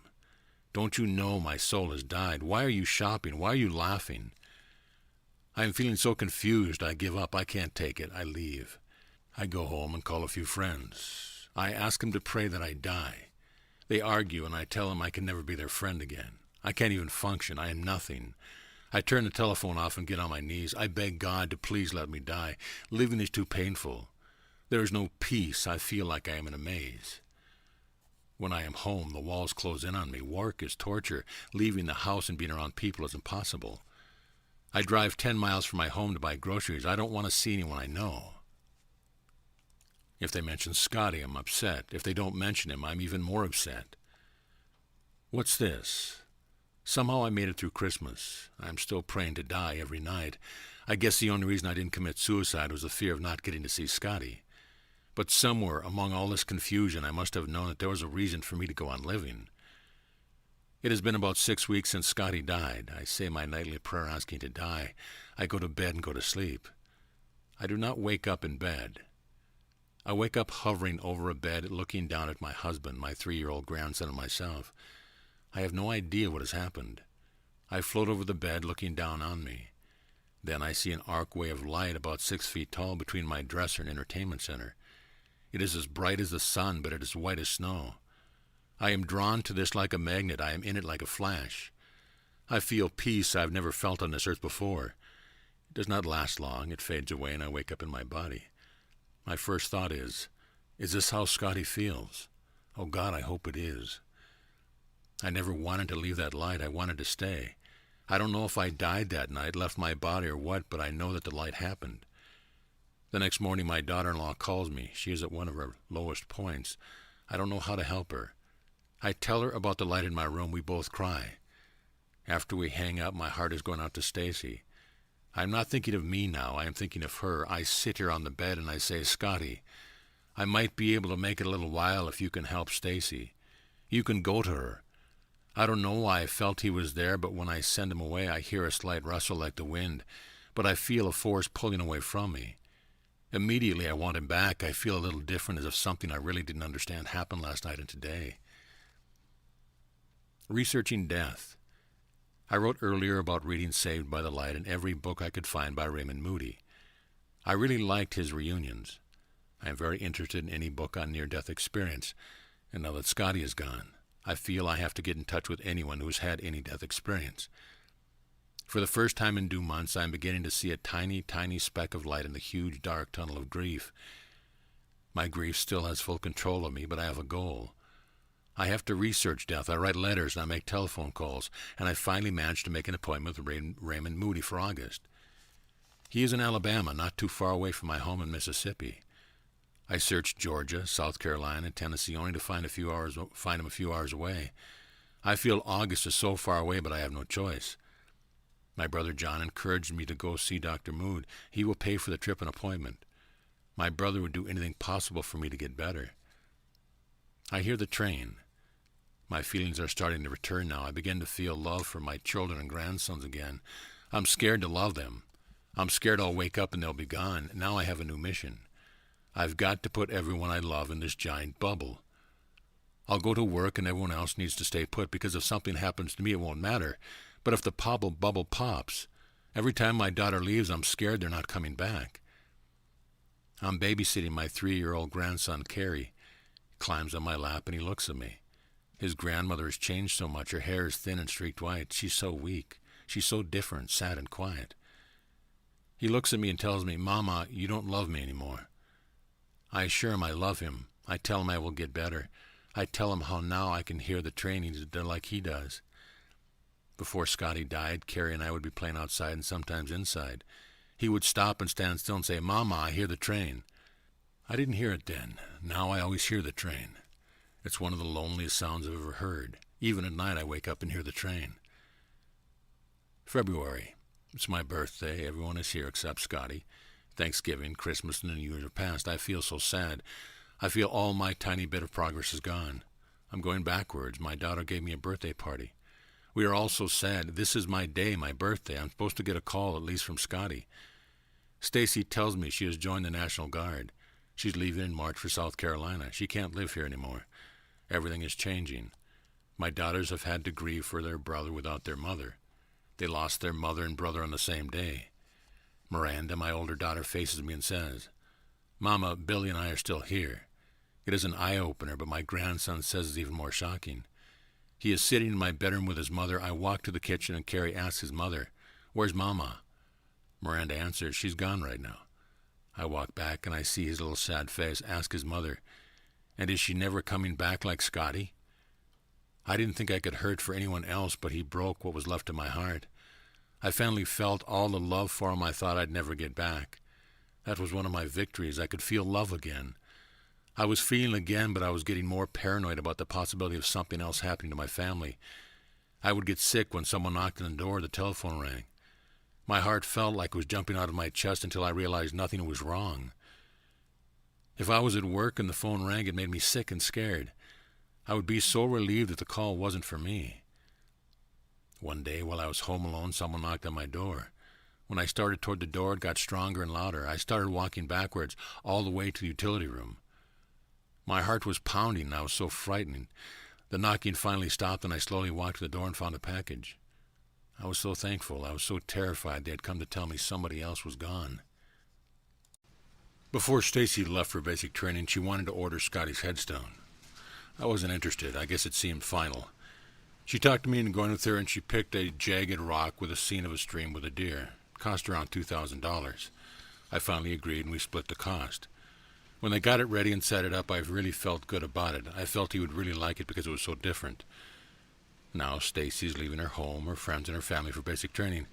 Don't you know my soul has died? Why are you shopping? Why are you laughing? I am feeling so confused. I give up. I can't take it. I leave. I go home and call a few friends. I ask them to pray that I die. They argue, and I tell them I can never be their friend again. I can't even function. I am nothing. I turn the telephone off and get on my knees. I beg God to please let me die. Living is too painful. There is no peace. I feel like I am in a maze. When I am home, the walls close in on me. Work is torture. Leaving the house and being around people is impossible. I drive 10 miles from my home to buy groceries. I don't want to see anyone I know. If they mention Scottie, I'm upset. If they don't mention him, I'm even more upset. What's this? Somehow I made it through Christmas. I'm still praying to die every night. I guess the only reason I didn't commit suicide was the fear of not getting to see Scottie. But somewhere among all this confusion, I must have known that there was a reason for me to go on living. It has been about 6 weeks since Scottie died. I say my nightly prayer asking to die. I go to bed and go to sleep. I do not wake up in bed. I wake up hovering over a bed, looking down at my husband, my 3-year-old grandson, and myself. I have no idea what has happened. I float over the bed, looking down on me. Then I see an archway of light about 6 feet tall between my dresser and entertainment center. It is as bright as the sun, but it is white as snow. I am drawn to this like a magnet. I am in it like a flash. I feel peace I have never felt on this earth before. It does not last long. It fades away, and I wake up in my body. My first thought is this how Scottie feels? Oh, God, I hope it is. I never wanted to leave that light. I wanted to stay. I don't know if I died that night, left my body or what, but I know that the light happened. The next morning, my daughter-in-law calls me. She is at one of her lowest points. I don't know how to help her. I tell her about the light in my room. We both cry. After we hang up, my heart is going out to Stacy. I am not thinking of me now. I am thinking of her. I sit here on the bed and I say, Scottie, I might be able to make it a little while if you can help Stacy. You can go to her. I don't know why I felt he was there, but when I send him away, I hear a slight rustle like the wind, but I feel a force pulling away from me. Immediately I want him back. I feel a little different, as if something I really didn't understand happened last night and today. Researching death. I wrote earlier about reading Saved by the Light in every book I could find by Raymond Moody. I really liked his reunions. I am very interested in any book on near-death experience, and now that Scottie is gone, I feel I have to get in touch with anyone who has had any death experience. For the first time in 2 months, I am beginning to see a tiny, tiny speck of light in the huge, dark tunnel of grief. My grief still has full control of me, but I have a goal. I have to research death. I write letters and I make telephone calls, and I finally managed to make an appointment with Raymond Moody for August. He is in Alabama, not too far away from my home in Mississippi. I searched Georgia, South Carolina, and Tennessee only to find him a few hours away. I feel August is so far away, but I have no choice. My brother John encouraged me to go see Dr. Mood. He will pay for the trip and appointment. My brother would do anything possible for me to get better. I hear the train. My feelings are starting to return now. I begin to feel love for my children and grandsons again. I'm scared to love them. I'm scared I'll wake up and they'll be gone. Now I have a new mission. I've got to put everyone I love in this giant bubble. I'll go to work and everyone else needs to stay put, because if something happens to me it won't matter. But if the bubble pops, every time my daughter leaves I'm scared they're not coming back. I'm babysitting my 3-year-old grandson, Carrie. He climbs on my lap and he looks at me. His grandmother has changed so much. Her hair is thin and streaked white. She's so weak. She's so different, sad and quiet. He looks at me and tells me, "Mama, you don't love me anymore." I assure him I love him. I tell him I will get better. I tell him how now I can hear the train like he does. Before Scottie died, Carrie and I would be playing outside and sometimes inside. He would stop and stand still and say, "Mama, I hear the train." I didn't hear it then. Now I always hear the train. It's one of the loneliest sounds I've ever heard. Even at night I wake up and hear the train. February. It's my birthday. Everyone is here except Scottie. Thanksgiving, Christmas, and the New Year are past. I feel so sad. I feel all my tiny bit of progress is gone. I'm going backwards. My daughter gave me a birthday party. We are all so sad. This is my day, my birthday. I'm supposed to get a call, at least from Scottie. Stacy tells me she has joined the National Guard. She's leaving in March for South Carolina. She can't live here anymore. Everything is changing. My daughters have had to grieve for their brother without their mother. They lost their mother and brother on the same day. Miranda, my older daughter, faces me and says, "Mama, Billy and I are still here." It is an eye-opener, but my grandson says it's even more shocking. He is sitting in my bedroom with his mother. I walk to the kitchen and Carrie asks his mother, "Where's Mama?" Miranda answers, "She's gone right now." I walk back and I see his little sad face. Ask his mother, "And is she never coming back like Scottie?" I didn't think I could hurt for anyone else, but he broke what was left of my heart. I finally felt all the love for him I thought I'd never get back. That was one of my victories. I could feel love again. I was feeling again, but I was getting more paranoid about the possibility of something else happening to my family. I would get sick when someone knocked on the door or the telephone rang. My heart felt like it was jumping out of my chest until I realized nothing was wrong. If I was at work and the phone rang, it made me sick and scared. I would be so relieved that the call wasn't for me. One day, while I was home alone, someone knocked on my door. When I started toward the door, it got stronger and louder. I started walking backwards all the way to the utility room. My heart was pounding and I was so frightened. The knocking finally stopped and I slowly walked to the door and found a package. I was so thankful. I was so terrified they had come to tell me somebody else was gone. Before Stacy left for basic training, she wanted to order Scottie's headstone. I wasn't interested. I guess it seemed final. She talked me into going with her, and she picked a jagged rock with a scene of a stream with a deer. It cost around $2,000. I finally agreed, and we split the cost. When they got it ready and set it up, I really felt good about it. I felt he would really like it because it was so different. Now Stacy's leaving her home, her friends, and her family for basic training.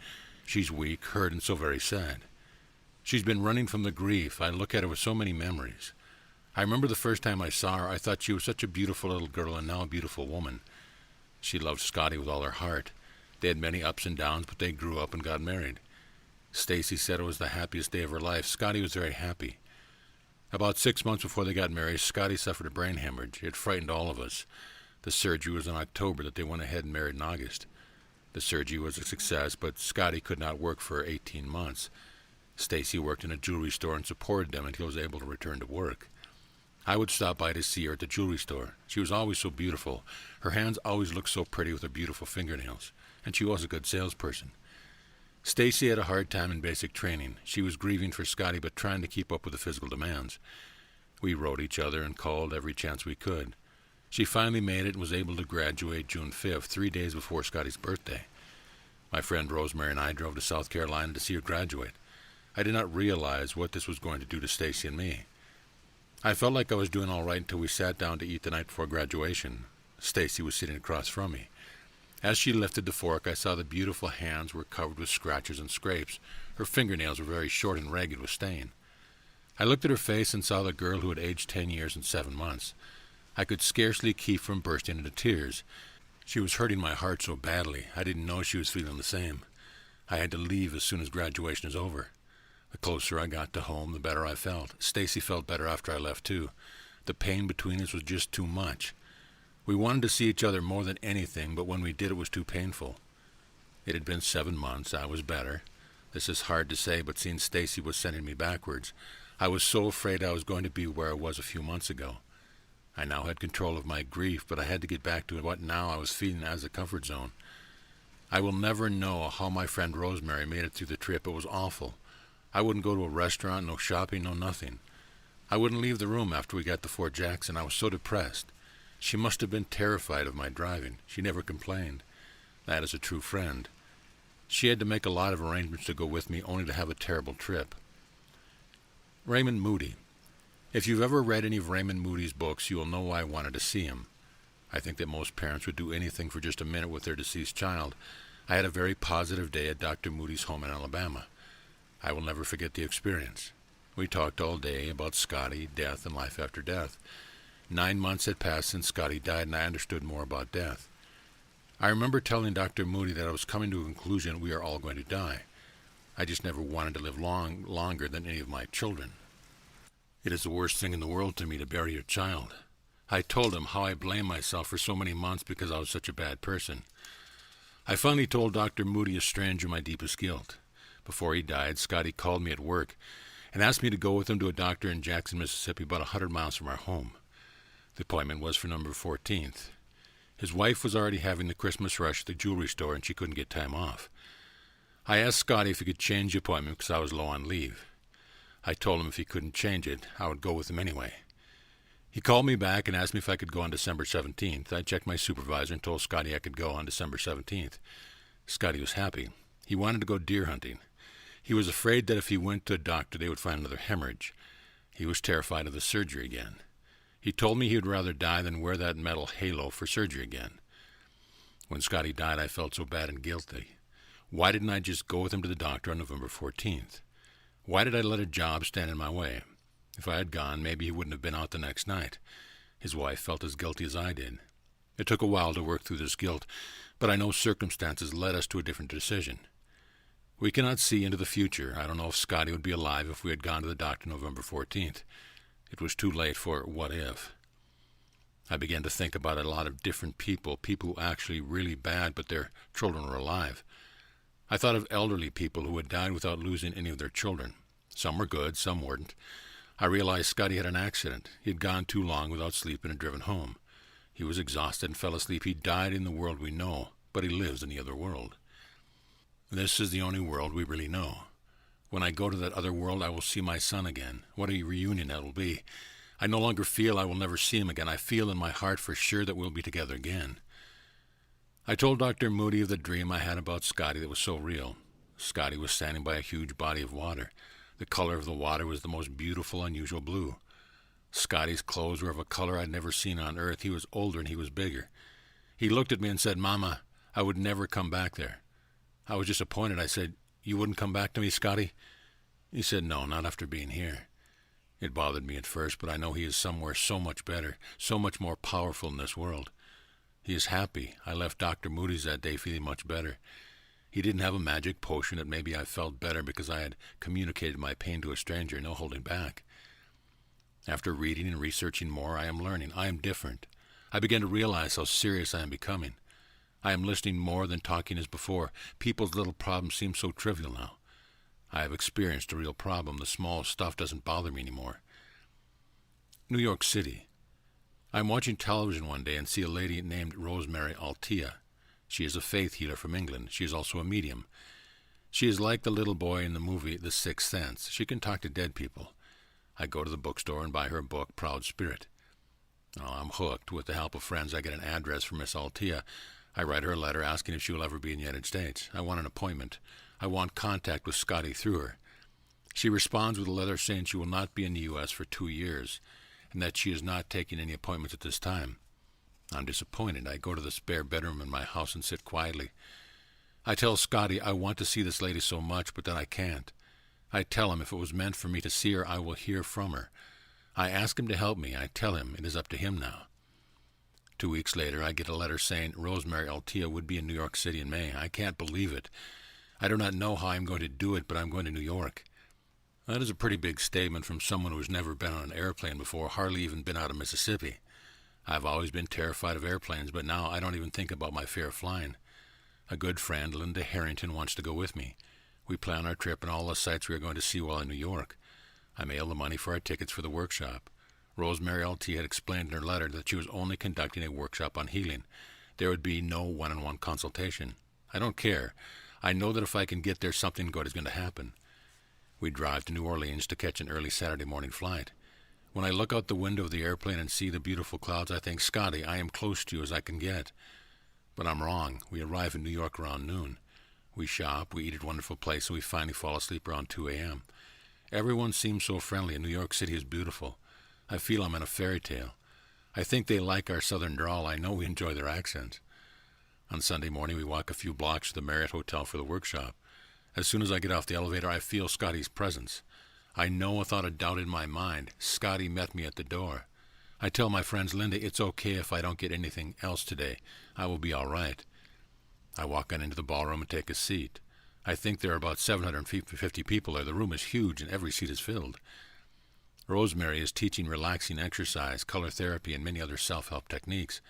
She's weak, hurt, and so very sad. She's been running from the grief. I look at her with so many memories. I remember the first time I saw her, I thought she was such a beautiful little girl and now a beautiful woman. She loved Scottie with all her heart. They had many ups and downs, but they grew up and got married. Stacy said it was the happiest day of her life. Scottie was very happy. About 6 months before they got married, Scottie suffered a brain hemorrhage. It frightened all of us. The surgery was in October that they went ahead and married in August. The surgery was a success, but Scottie could not work for 18 months. Stacy worked in a jewelry store and supported them until he was able to return to work. I would stop by to see her at the jewelry store. She was always so beautiful. Her hands always looked so pretty with her beautiful fingernails, and she was a good salesperson. Stacy had a hard time in basic training. She was grieving for Scottie but trying to keep up with the physical demands. We wrote each other and called every chance we could. She finally made it and was able to graduate June 5th, 3 days before Scottie's birthday. My friend Rosemary and I drove to South Carolina to see her graduate. I did not realize what this was going to do to Stacy and me. I felt like I was doing all right until we sat down to eat the night before graduation. Stacy was sitting across from me. As she lifted the fork, I saw the beautiful hands were covered with scratches and scrapes. Her fingernails were very short and ragged with stain. I looked at her face and saw the girl who had aged 10 years and 7 months. I could scarcely keep from bursting into tears. She was hurting my heart so badly, I didn't know she was feeling the same. I had to leave as soon as graduation was over. The closer I got to home, the better I felt. Stacy felt better after I left, too. The pain between us was just too much. We wanted to see each other more than anything, but when we did, it was too painful. It had been 7 months. I was better. This is hard to say, but seeing Stacy was sending me backwards. I was so afraid I was going to be where I was a few months ago. I now had control of my grief, but I had to get back to what now I was feeling as a comfort zone. I will never know how my friend Rosemary made it through the trip. It was awful. I wouldn't go to a restaurant, no shopping, no nothing. I wouldn't leave the room after we got to Fort Jackson. I was so depressed. She must have been terrified of my driving. She never complained. That is a true friend. She had to make a lot of arrangements to go with me, only to have a terrible trip. Raymond Moody. If you've ever read any of Raymond Moody's books, you will know why I wanted to see him. I think that most parents would do anything for just a minute with their deceased child. I had a very positive day at Dr. Moody's home in Alabama. I will never forget the experience. We talked all day about Scottie, death, and life after death. 9 months had passed since Scottie died, and I understood more about death. I remember telling Dr. Moody that I was coming to a conclusion we are all going to die. I just never wanted to live longer than any of my children. It is the worst thing in the world to me to bury your child. I told him how I blamed myself for so many months because I was such a bad person. I finally told Dr. Moody, a stranger, my deepest guilt. Before he died, Scottie called me at work and asked me to go with him to a doctor in Jackson, Mississippi, about 100 miles from our home. The appointment was for November 14th. His wife was already having the Christmas rush at the jewelry store, and she couldn't get time off. I asked Scottie if he could change the appointment because I was low on leave. I told him if he couldn't change it, I would go with him anyway. He called me back and asked me if I could go on December 17th. I checked my supervisor and told Scottie I could go on December 17th. Scottie was happy. He wanted to go deer hunting. He was afraid that if he went to a doctor, they would find another hemorrhage. He was terrified of the surgery again. He told me he would rather die than wear that metal halo for surgery again. When Scottie died, I felt so bad and guilty. Why didn't I just go with him to the doctor on November 14th? Why did I let a job stand in my way? If I had gone, maybe he wouldn't have been out the next night. His wife felt as guilty as I did. It took a while to work through this guilt, but I know circumstances led us to a different decision. We cannot see into the future. I don't know if Scottie would be alive if we had gone to the doctor November 14th. It was too late for what if. I began to think about a lot of different people who actually really bad, but their children were alive. I thought of elderly people who had died without losing any of their children. Some were good, some weren't. I realized Scottie had an accident. He had gone too long without sleep and had driven home. He was exhausted and fell asleep. He died in the world we know, but he lives in the other world. This is the only world we really know. When I go to that other world, I will see my son again. What a reunion that will be. I no longer feel I will never see him again. I feel in my heart for sure that we'll be together again. I told Dr. Moody of the dream I had about Scottie that was so real. Scottie was standing by a huge body of water. The color of the water was the most beautiful, unusual blue. Scottie's clothes were of a color I'd never seen on earth. He was older and he was bigger. He looked at me and said, "Mama, I would never come back there." I was disappointed. I said, "You wouldn't come back to me, Scottie?" He said, "No, not after being here." It bothered me at first, but I know he is somewhere so much better, so much more powerful in this world. He is happy. I left Dr. Moody's that day feeling much better. He didn't have a magic potion that maybe I felt better because I had communicated my pain to a stranger, no holding back. After reading and researching more, I am learning. I am different. I began to realize how serious I am becoming. I am listening more than talking as before. People's little problems seem so trivial now. I have experienced a real problem. The small stuff doesn't bother me anymore. New York City. I'm watching television one day and see a lady named Rosemary Altea. She is a faith healer from England. She is also a medium. She is like the little boy in the movie The Sixth Sense. She can talk to dead people. I go to the bookstore and buy her book, Proud Spirit. Oh, I'm hooked. With the help of friends, I get an address from Miss Altea. I write her a letter asking if she will ever be in the United States. I want an appointment. I want contact with Scottie through her. She responds with a letter saying she will not be in the U.S. for 2 years. and that she is not taking any appointments at this time. I'm disappointed. I go to the spare bedroom in my house and sit quietly. I tell Scottie I want to see this lady so much, but that I can't. I tell him if it was meant for me to see her, I will hear from her. I ask him to help me. I tell him it is up to him now. 2 weeks later, I get a letter saying Rosemary Altea would be in New York City in May. I can't believe it. I do not know how I'm going to do it, but I'm going to New York. That is a pretty big statement from someone who has never been on an airplane before, hardly even been out of Mississippi. I've always been terrified of airplanes, but now I don't even think about my fear of flying. A good friend, Linda Harrington, wants to go with me. We plan our trip and all the sights we are going to see while in New York. I mail the money for our tickets for the workshop. Rosemary Altea had explained in her letter that she was only conducting a workshop on healing. There would be no one-on-one consultation. I don't care. I know that if I can get there, something good is going to happen. We drive to New Orleans to catch an early Saturday morning flight. When I look out the window of the airplane and see the beautiful clouds, I think, Scottie, I am close to you as I can get. But I'm wrong. We arrive in New York around noon. We shop, we eat at a wonderful place, and we finally fall asleep around 2 a.m. Everyone seems so friendly, and New York City is beautiful. I feel I'm in a fairy tale. I think they like our southern drawl. I know we enjoy their accents. On Sunday morning, we walk a few blocks to the Marriott Hotel for the workshop. As soon as I get off the elevator, I feel Scottie's presence. I know without a doubt in my mind, Scottie met me at the door. I tell my friends, Linda, it's okay if I don't get anything else today. I will be all right. I walk on into the ballroom and take a seat. I think there are about 750 people there. The room is huge and every seat is filled. Rosemary is teaching relaxing exercise, color therapy, and many other self-help techniques.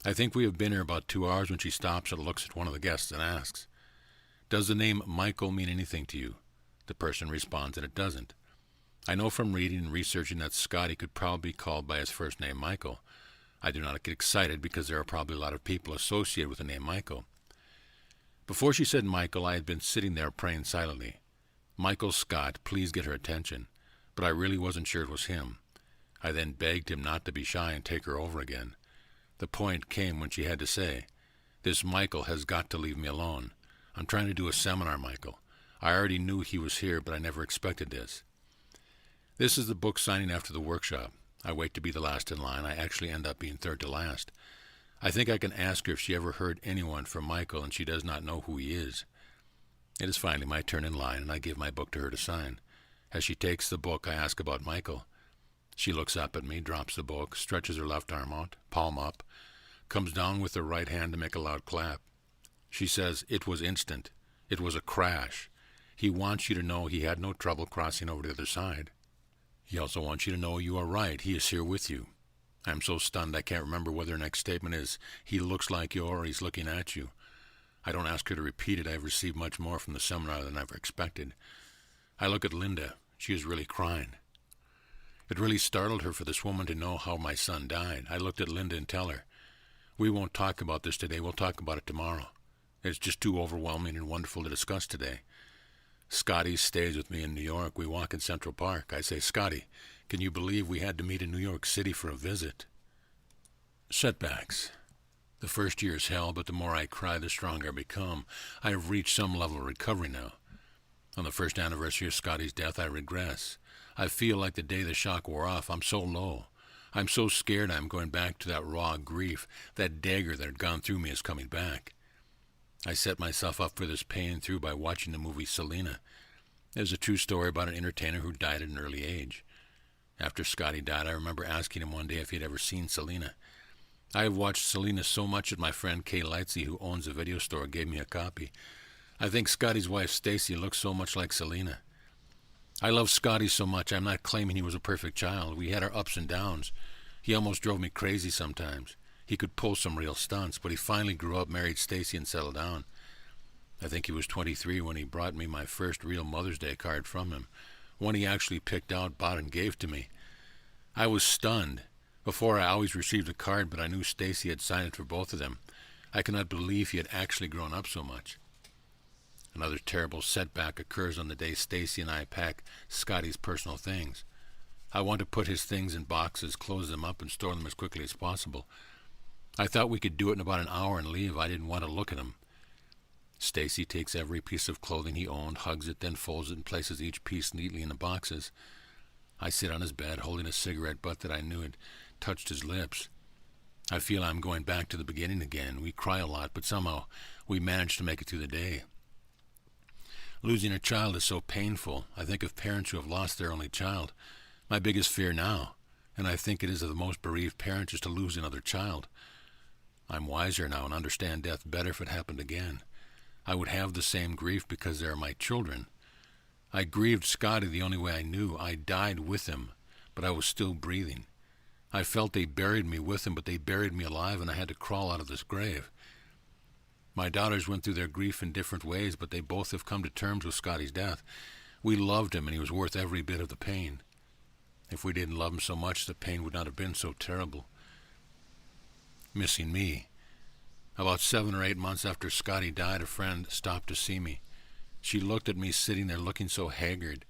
I think we have been here about 2 hours when she stops and looks at one of the guests and asks, "Does the name Michael mean anything to you?" The person responds that it doesn't. I know from reading and researching that Scottie could probably be called by his first name, Michael. I do not get excited because there are probably a lot of people associated with the name Michael. Before she said Michael, I had been sitting there praying silently. Michael Scott, please get her attention. But I really wasn't sure it was him. I then begged him not to be shy and take her over again. The point came when she had to say, "This Michael has got to leave me alone. I'm trying to do a seminar, Michael. I already knew he was here, but I never expected this." This is the book signing after the workshop. I wait to be the last in line. I actually end up being third to last. I think I can ask her if she ever heard anyone from Michael, and she does not know who he is. It is finally my turn in line, and I give my book to her to sign. As she takes the book, I ask about Michael. She looks up at me, drops the book, stretches her left arm out, palm up, comes down with her right hand to make a loud clap. She says, "It was instant. It was a crash. He wants you to know he had no trouble crossing over to the other side. He also wants you to know you are right. He is here with you." I am so stunned I can't remember whether her next statement is, "He looks like you," or "He's looking at you." I don't ask her to repeat it. I have received much more from the seminar than I ever expected. I look at Linda. She is really crying. It really startled her for this woman to know how my son died. I looked at Linda and tell her, "We won't talk about this today. We'll talk about it tomorrow. It's just too overwhelming and wonderful to discuss today." Scottie stays with me in New York. We walk in Central Park. I say, "Scottie, can you believe we had to meet in New York City for a visit?" Setbacks. The first year is hell, but the more I cry, the stronger I become. I have reached some level of recovery now. On the first anniversary of Scottie's death, I regress. I feel like the day the shock wore off. I'm so low. I'm so scared I'm going back to that raw grief. That dagger that had gone through me is coming back. I set myself up for this pain through by watching the movie Selena. It is a true story about an entertainer who died at an early age. After Scottie died, I remember asking him one day if he had ever seen Selena. I have watched Selena so much that my friend Kay Lightsey, who owns a video store, gave me a copy. I think Scottie's wife, Stacy, looks so much like Selena. I love Scottie so much. I'm not claiming he was a perfect child. We had our ups and downs. He almost drove me crazy sometimes. He could pull some real stunts, but he finally grew up, married Stacy, and settled down. I think he was 23 when he brought me my first real Mother's Day card from him, one he actually picked out, bought, and gave to me. I was stunned. Before, I always received a card, but I knew Stacy had signed it for both of them. I could not believe he had actually grown up so much. Another terrible setback occurs on the day Stacy and I pack Scottie's personal things. I want to put his things in boxes, close them up, and store them as quickly as possible. I thought we could do it in about an hour and leave. I didn't want to look at him. Stacy takes every piece of clothing he owned, hugs it, then folds it and places each piece neatly in the boxes. I sit on his bed holding a cigarette butt that I knew had touched his lips. I feel I'm going back to the beginning again. We cry a lot, but somehow we manage to make it through the day. Losing a child is so painful. I think of parents who have lost their only child. My biggest fear now, and I think it is of the most bereaved parents, is to lose another child. I'm wiser now and understand death better if it happened again. I would have the same grief because they are my children. I grieved Scottie the only way I knew. I died with him, but I was still breathing. I felt they buried me with him, but they buried me alive, and I had to crawl out of this grave. My daughters went through their grief in different ways, but they both have come to terms with Scottie's death. We loved him, and he was worth every bit of the pain. If we didn't love him so much, the pain would not have been so terrible. Missing me. About 7 or 8 months after Scottie died, a friend stopped to see me. She looked at me sitting there looking so haggard.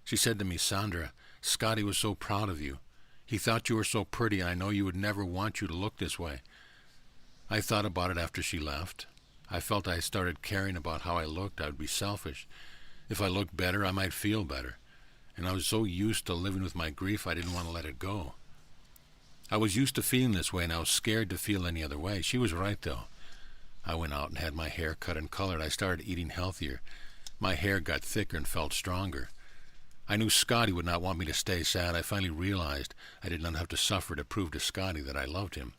She said to me, "Sandra, Scottie was so proud of you. He thought you were so pretty, and I know you would never want you to look this way." I thought about it after she left. I felt I started caring about how I looked. I would be selfish. If I looked better, I might feel better. And I was so used to living with my grief, I didn't want to let it go. I was used to feeling this way, and I was scared to feel any other way. She was right, though. I went out and had my hair cut and colored. I started eating healthier. My hair got thicker and felt stronger. I knew Scottie would not want me to stay sad. I finally realized I did not have to suffer to prove to Scottie that I loved him.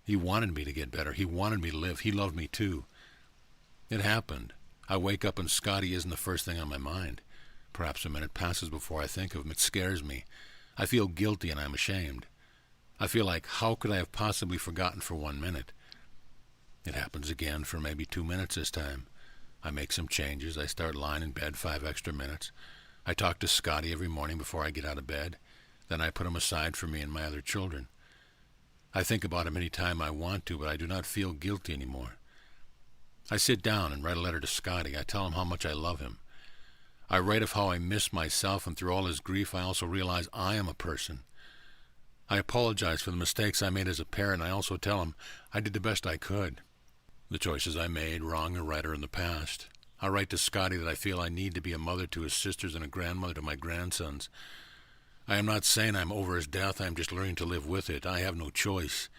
He wanted me to get better. He wanted me to live. He loved me too. It happened. I wake up and Scottie isn't the first thing on my mind. Perhaps a minute passes before I think of him. It scares me. I feel guilty and I'm ashamed. I feel like, how could I have possibly forgotten for 1 minute? It happens again for maybe 2 minutes this time. I make some changes. I start lying in bed 5 extra minutes. I talk to Scottie every morning before I get out of bed. Then I put him aside for me and my other children. I think about him any time I want to, but I do not feel guilty anymore. I sit down and write a letter to Scottie. I tell him how much I love him. I write of how I miss myself, and through all his grief I also realize I am a person. I apologize for the mistakes I made as a parent. I also tell him I did the best I could. The choices I made, wrong or right, are in the past. I write to Scottie that I feel I need to be a mother to his sisters and a grandmother to my grandsons. I am not saying I'm over his death. I am just learning to live with it. I have no choice.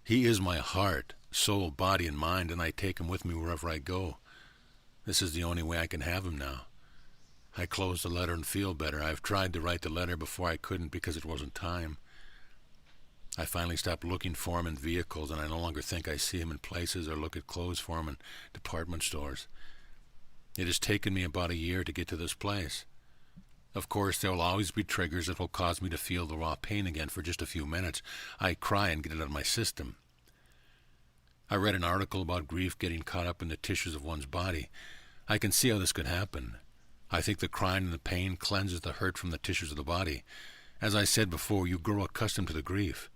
He is my heart, soul, body, and mind, and I take him with me wherever I go. This is the only way I can have him now. I close the letter and feel better. I've tried to write the letter before I couldn't because it wasn't time. I finally stopped looking for him in vehicles, and I no longer think I see him in places or look at clothes for him in department stores. It has taken me about a year to get to this place. Of course, there will always be triggers that will cause me to feel the raw pain again for just a few minutes. I cry and get it out of my system. I read an article about grief getting caught up in the tissues of one's body. I can see how this could happen. I think the crying and the pain cleanses the hurt from the tissues of the body. As I said before, you grow accustomed to the grief.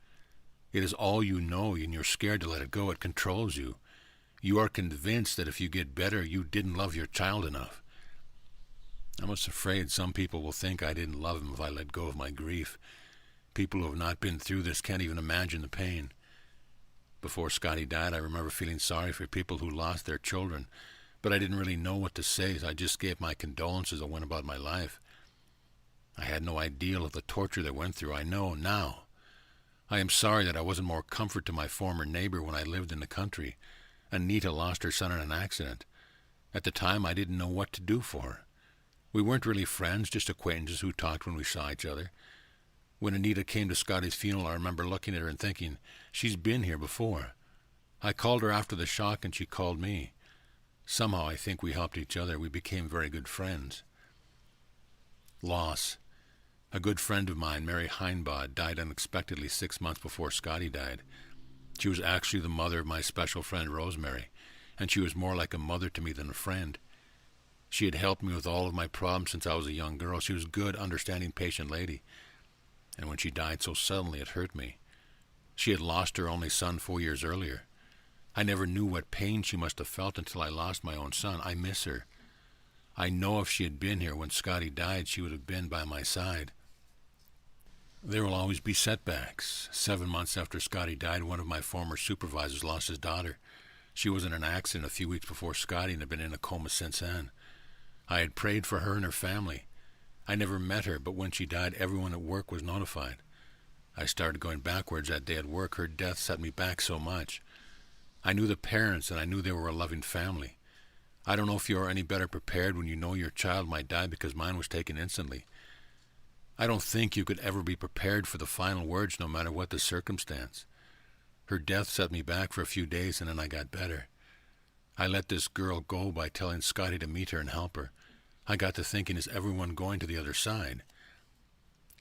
It is all you know, and you're scared to let it go. It controls you. You are convinced that if you get better, you didn't love your child enough. I'm almost afraid some people will think I didn't love him if I let go of my grief. People who have not been through this can't even imagine the pain. Before Scottie died, I remember feeling sorry for people who lost their children, but I didn't really know what to say, so I just gave my condolences and went about my life. I had no idea of the torture they went through. I know now. I am sorry that I wasn't more comfort to my former neighbor when I lived in the country. Anita lost her son in an accident. At the time, I didn't know what to do for her. We weren't really friends, just acquaintances who talked when we saw each other. When Anita came to Scottie's funeral, I remember looking at her and thinking, she's been here before. I called her after the shock, and she called me. Somehow I think we helped each other. We became very good friends. Loss. A good friend of mine, Mary Heinbod, died unexpectedly 6 months before Scottie died. She was actually the mother of my special friend Rosemary, and she was more like a mother to me than a friend. She had helped me with all of my problems since I was a young girl. She was a good, understanding, patient lady. And when she died so suddenly, it hurt me. She had lost her only son 4 years earlier. I never knew what pain she must have felt until I lost my own son. I miss her. I know if she had been here when Scottie died, she would have been by my side. There will always be setbacks. 7 months after Scottie died, one of my former supervisors lost his daughter. She was in an accident a few weeks before Scottie and had been in a coma since then. I had prayed for her and her family. I never met her, but when she died, everyone at work was notified. I started going backwards that day at work. Her death set me back so much. I knew the parents, and I knew they were a loving family. I don't know if you are any better prepared when you know your child might die, because mine was taken instantly. I don't think you could ever be prepared for the final words, no matter what the circumstance. Her death set me back for a few days, and then I got better. I let this girl go by telling Scottie to meet her and help her. I got to thinking, is everyone going to the other side?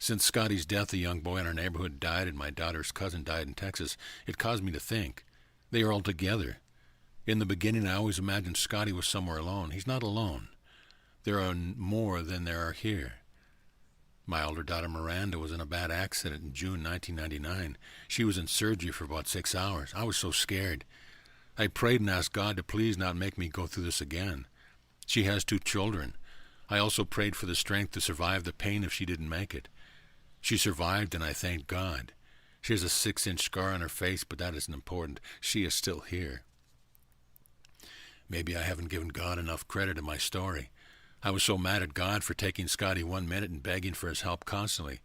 Since Scottie's death, a young boy in our neighborhood died, and my daughter's cousin died in Texas. It caused me to think. They are all together. In the beginning, I always imagined Scottie was somewhere alone. He's not alone. There are more than there are here. My older daughter Miranda was in a bad accident in June 1999. She was in surgery for about 6 hours. I was so scared. I prayed and asked God to please not make me go through this again. She has 2 children. I also prayed for the strength to survive the pain if she didn't make it. She survived, and I thanked God. She has a 6-inch scar on her face, but that isn't important. She is still here. Maybe I haven't given God enough credit in my story. I was so mad at God for taking Scottie 1 minute and begging for his help constantly.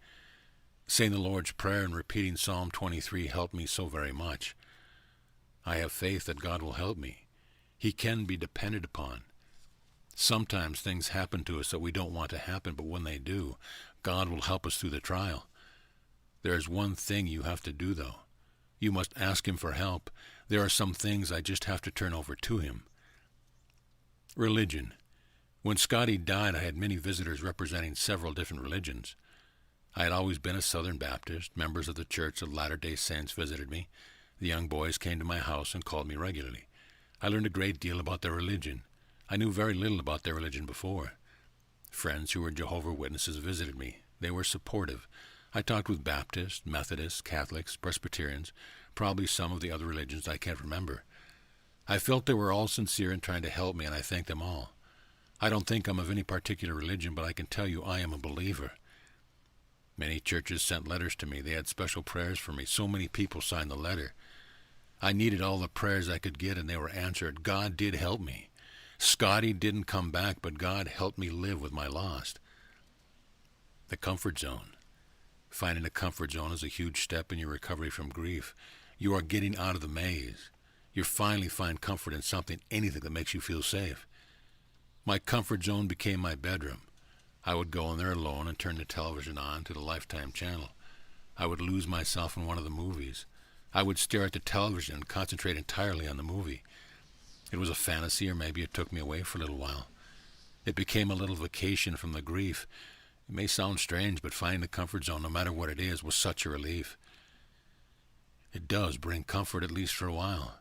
Saying the Lord's Prayer and repeating Psalm 23 helped me so very much. I have faith that God will help me. He can be depended upon. Sometimes things happen to us that we don't want to happen, but when they do, God will help us through the trial. There is one thing you have to do, though. You must ask him for help. There are some things I just have to turn over to him. Religion. When Scottie died, I had many visitors representing several different religions. I had always been a Southern Baptist. Members of the Church of Latter-day Saints visited me. The young boys came to my house and called me regularly. I learned a great deal about their religion. I knew very little about their religion before. Friends who were Jehovah's Witnesses visited me. They were supportive. I talked with Baptists, Methodists, Catholics, Presbyterians, probably some of the other religions I can't remember. I felt they were all sincere in trying to help me, and I thanked them all. I don't think I'm of any particular religion, but I can tell you I am a believer. Many churches sent letters to me. They had special prayers for me. So many people signed the letter. I needed all the prayers I could get, and they were answered. God did help me. Scottie didn't come back, but God helped me live with my loss. The comfort zone. Finding a comfort zone is a huge step in your recovery from grief. You are getting out of the maze. You finally find comfort in something, anything that makes you feel safe. My comfort zone became my bedroom. I would go in there alone and turn the television on to the Lifetime channel. I would lose myself in one of the movies. I would stare at the television and concentrate entirely on the movie. It was a fantasy, or maybe it took me away for a little while. It became a little vacation from the grief. It may sound strange, but finding the comfort zone, no matter what it is, was such a relief. It does bring comfort, at least for a while.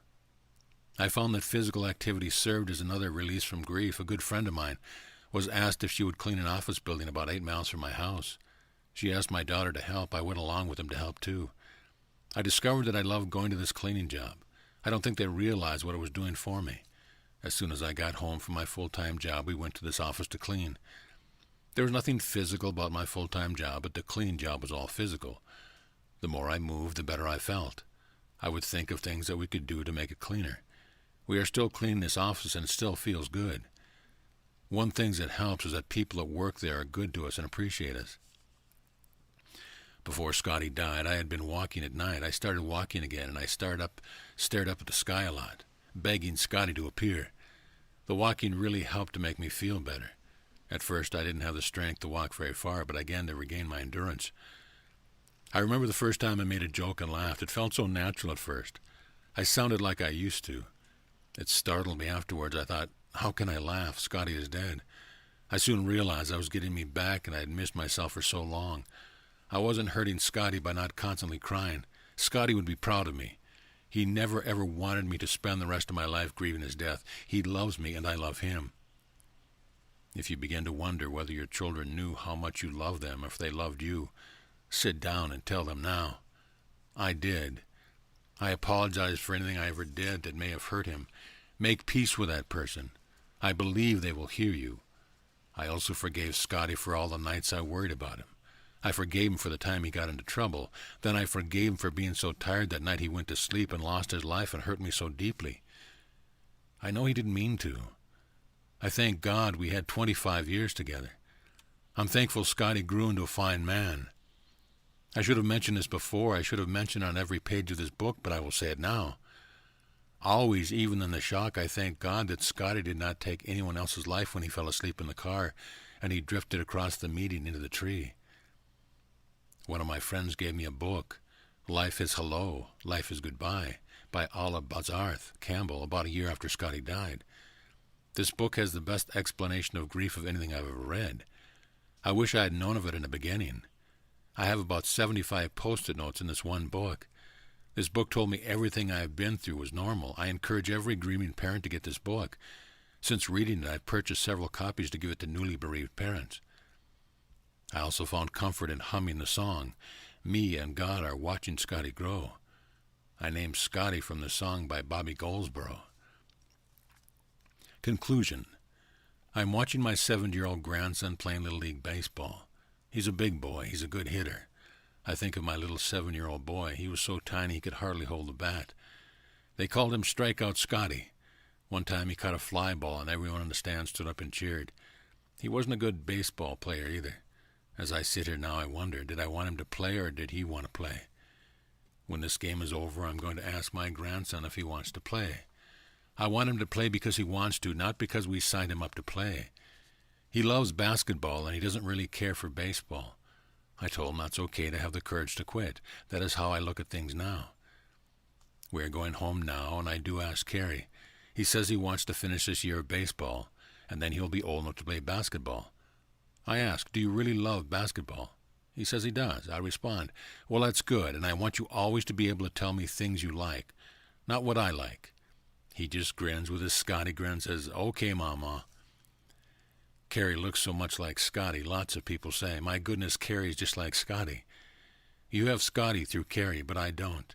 I found that physical activity served as another release from grief. A good friend of mine was asked if she would clean an office building about 8 miles from my house. She asked my daughter to help. I went along with them to help too. I discovered that I loved going to this cleaning job. I don't think they realized what it was doing for me. As soon as I got home from my full-time job, we went to this office to clean. There was nothing physical about my full-time job, but the cleaning job was all physical. The more I moved, the better I felt. I would think of things that we could do to make it cleaner. We are still cleaning this office, and it still feels good. One thing that helps is that people at work there are good to us and appreciate us. Before Scottie died, I had been walking at night. I started walking again, and I stared up at the sky a lot, begging Scottie to appear. The walking really helped to make me feel better. At first, I didn't have the strength to walk very far, but again to regain my endurance. I remember the first time I made a joke and laughed. It felt so natural at first. I sounded like I used to. It startled me afterwards. I thought, how can I laugh? Scottie is dead. I soon realized I was getting me back, and I had missed myself for so long. I wasn't hurting Scottie by not constantly crying. Scottie would be proud of me. He never ever wanted me to spend the rest of my life grieving his death. He loves me, and I love him. If you begin to wonder whether your children knew how much you loved them, or if they loved you, sit down and tell them now. I did. I apologize for anything I ever did that may have hurt him. Make peace with that person. I believe they will hear you. I also forgave Scottie for all the nights I worried about him. I forgave him for the time he got into trouble. Then I forgave him for being so tired that night he went to sleep and lost his life and hurt me so deeply. I know he didn't mean to. I thank God we had 25 years together. I'm thankful Scottie grew into a fine man. I should have mentioned this before. I should have mentioned it on every page of this book, but I will say it now. Always, even in the shock, I thank God that Scottie did not take anyone else's life when he fell asleep in the car and he drifted across the meeting into the tree. One of my friends gave me a book, Life is Hello, Life is Goodbye, by Olive Bazarth Campbell, about a year after Scottie died. This book has the best explanation of grief of anything I've ever read. I wish I had known of it in the beginning. I have about 75 post-it notes in this one book. This book told me everything I have been through was normal. I encourage every grieving parent to get this book. Since reading it, I've purchased several copies to give it to newly bereaved parents. I also found comfort in humming the song, Me and God Are Watching Scottie Grow. I named Scottie from the song by Bobby Goldsboro. Conclusion. I'm watching my 7-year-old grandson playing Little League Baseball. He's a big boy. He's a good hitter. I think of my little 7-year-old boy. He was so tiny he could hardly hold the bat. They called him Strikeout Scottie. One time he caught a fly ball and everyone in the stand stood up and cheered. He wasn't a good baseball player either. As I sit here now, I wonder, did I want him to play or did he want to play? When this game is over, I'm going to ask my grandson if he wants to play. I want him to play because he wants to, not because we signed him up to play. He loves basketball, and he doesn't really care for baseball. I told him that's okay to have the courage to quit. That is how I look at things now. We are going home now, and I do ask Carrie. He says he wants to finish this year of baseball, and then he'll be old enough to play basketball. I ask, do you really love basketball? He says he does. I respond, well, that's good, and I want you always to be able to tell me things you like, not what I like. He just grins with his Scottie grin and says, okay, Mama. Carrie looks so much like Scottie. Lots of people say, my goodness, Carrie's just like Scottie. You have Scottie through Carrie, but I don't.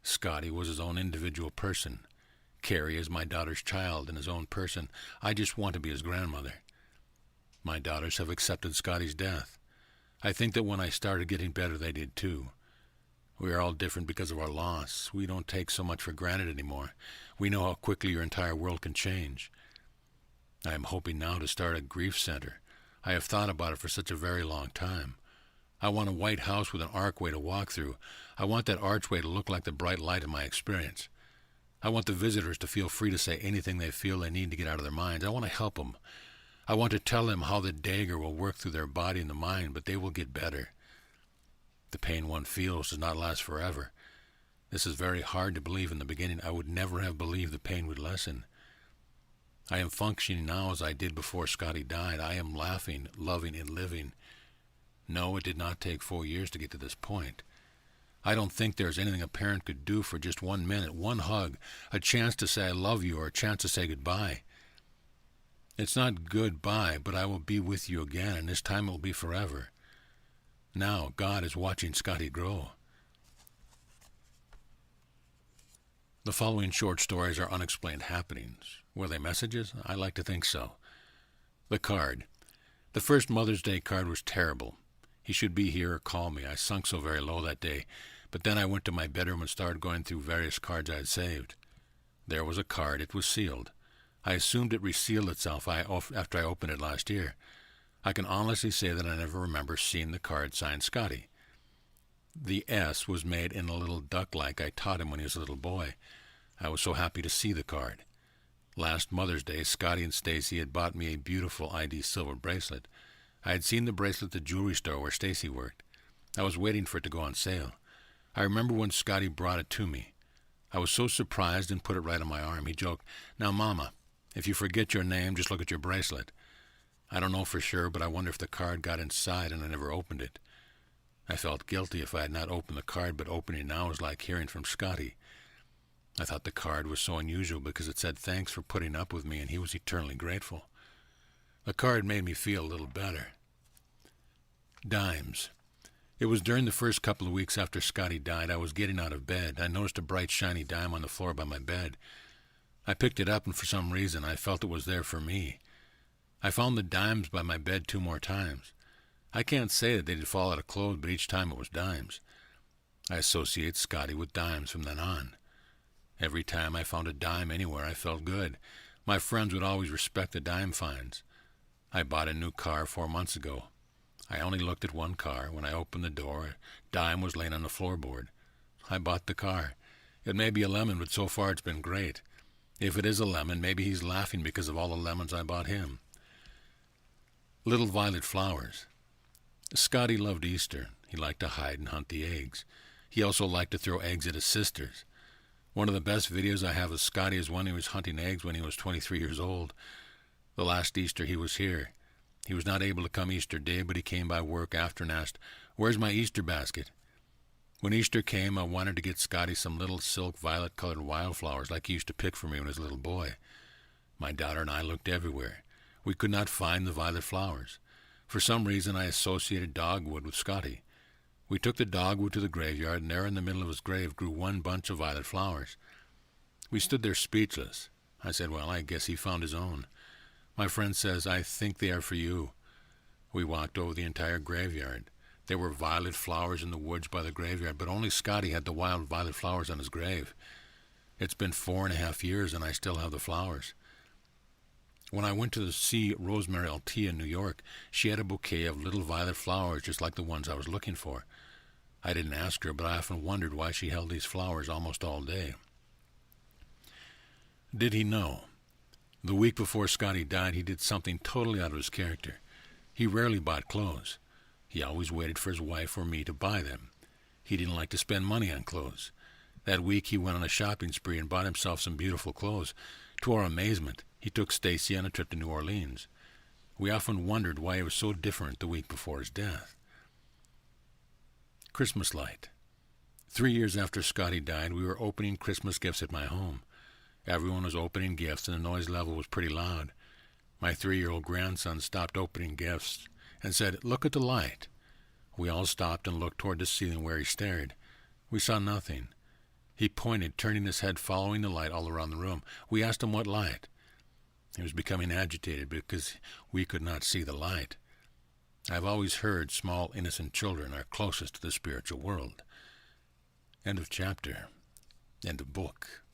Scottie was his own individual person. Carrie is my daughter's child and his own person. I just want to be his grandmother. My daughters have accepted Scottie's death. I think that when I started getting better, they did too. We are all different because of our loss. We don't take so much for granted anymore. We know how quickly your entire world can change. I am hoping now to start a grief center. I have thought about it for such a very long time. I want a white house with an archway to walk through. I want that archway to look like the bright light of my experience. I want the visitors to feel free to say anything they feel they need to get out of their minds. I want to help them. I want to tell them how the dagger will work through their body and the mind, but they will get better. The pain one feels does not last forever. This is very hard to believe in the beginning. I would never have believed the pain would lessen. I am functioning now as I did before Scottie died. I am laughing, loving, and living. No, it did not take 4 years to get to this point. I don't think there's anything a parent could do for just 1 minute, one hug, a chance to say I love you, or a chance to say goodbye. It's not goodbye, but I will be with you again, and this time it will be forever. Now, God is watching Scottie grow. The following short stories are unexplained happenings. Were they messages? I like to think so. The card. The first Mother's Day card was terrible. He should be here or call me. I sunk so very low that day. But then I went to my bedroom and started going through various cards I had saved. There was a card. It was sealed. I assumed it resealed itself after I opened it last year. I can honestly say that I never remember seeing the card signed Scottie. The S was made in a little duck like I taught him when he was a little boy. I was so happy to see the card. Last Mother's Day, Scottie and Stacy had bought me a beautiful ID silver bracelet. I had seen the bracelet at the jewelry store where Stacy worked. I was waiting for it to go on sale. I remember when Scottie brought it to me. I was so surprised and put it right on my arm. He joked, "Now, Mama, if you forget your name, just look at your bracelet." I don't know for sure, but I wonder if the card got inside and I never opened it. I felt guilty if I had not opened the card, but opening it now was like hearing from Scottie. I thought the card was so unusual because it said thanks for putting up with me, and he was eternally grateful. The card made me feel a little better. Dimes. It was during the first couple of weeks after Scottie died. I was getting out of bed. I noticed a bright, shiny dime on the floor by my bed. I picked it up, and for some reason, I felt it was there for me. I found the dimes by my bed 2 more times. I can't say that they did fall out of clothes, but each time it was dimes. I associate Scottie with dimes from then on. Every time I found a dime anywhere, I felt good. My friends would always respect the dime finds. I bought a new car 4 months ago. I only looked at one car. When I opened the door, a dime was laying on the floorboard. I bought the car. It may be a lemon, but so far it's been great. If it is a lemon, maybe he's laughing because of all the lemons I bought him. Little violet flowers. Scottie loved Easter. He liked to hide and hunt the eggs. He also liked to throw eggs at his sisters. One of the best videos I have of Scottie is when he was hunting eggs when he was 23 years old. The last Easter he was here. He was not able to come Easter Day, but he came by work after and asked, "Where's my Easter basket?" When Easter came, I wanted to get Scottie some little silk violet-colored wildflowers like he used to pick for me when he was a little boy. My daughter and I looked everywhere. We could not find the violet flowers. For some reason, I associated dogwood with Scottie. We took the dogwood to the graveyard, and there in the middle of his grave grew one bunch of violet flowers. We stood there speechless. I said, "Well, I guess he found his own." My friend says, "I think they are for you." We walked over the entire graveyard. There were violet flowers in the woods by the graveyard, but only Scottie had the wild violet flowers on his grave. It's been 4.5 years, and I still have the flowers. When I went to see Rosemary Altea in New York, she had a bouquet of little violet flowers just like the ones I was looking for. I didn't ask her, but I often wondered why she held these flowers almost all day. Did he know? The week before Scottie died, he did something totally out of his character. He rarely bought clothes. He always waited for his wife or me to buy them. He didn't like to spend money on clothes. That week he went on a shopping spree and bought himself some beautiful clothes. To our amazement, he took Stacy on a trip to New Orleans. We often wondered why he was so different the week before his death. Christmas light. 3 years after Scottie died, we were opening Christmas gifts at my home. Everyone was opening gifts, and the noise level was pretty loud. My 3-year-old grandson stopped opening gifts and said, "Look at the light." We all stopped and looked toward the ceiling where he stared. We saw nothing. He pointed, turning his head, following the light all around the room. We asked him what light. He was becoming agitated because we could not see the light. I've always heard small, innocent children are closest to the spiritual world. End of chapter. End of book.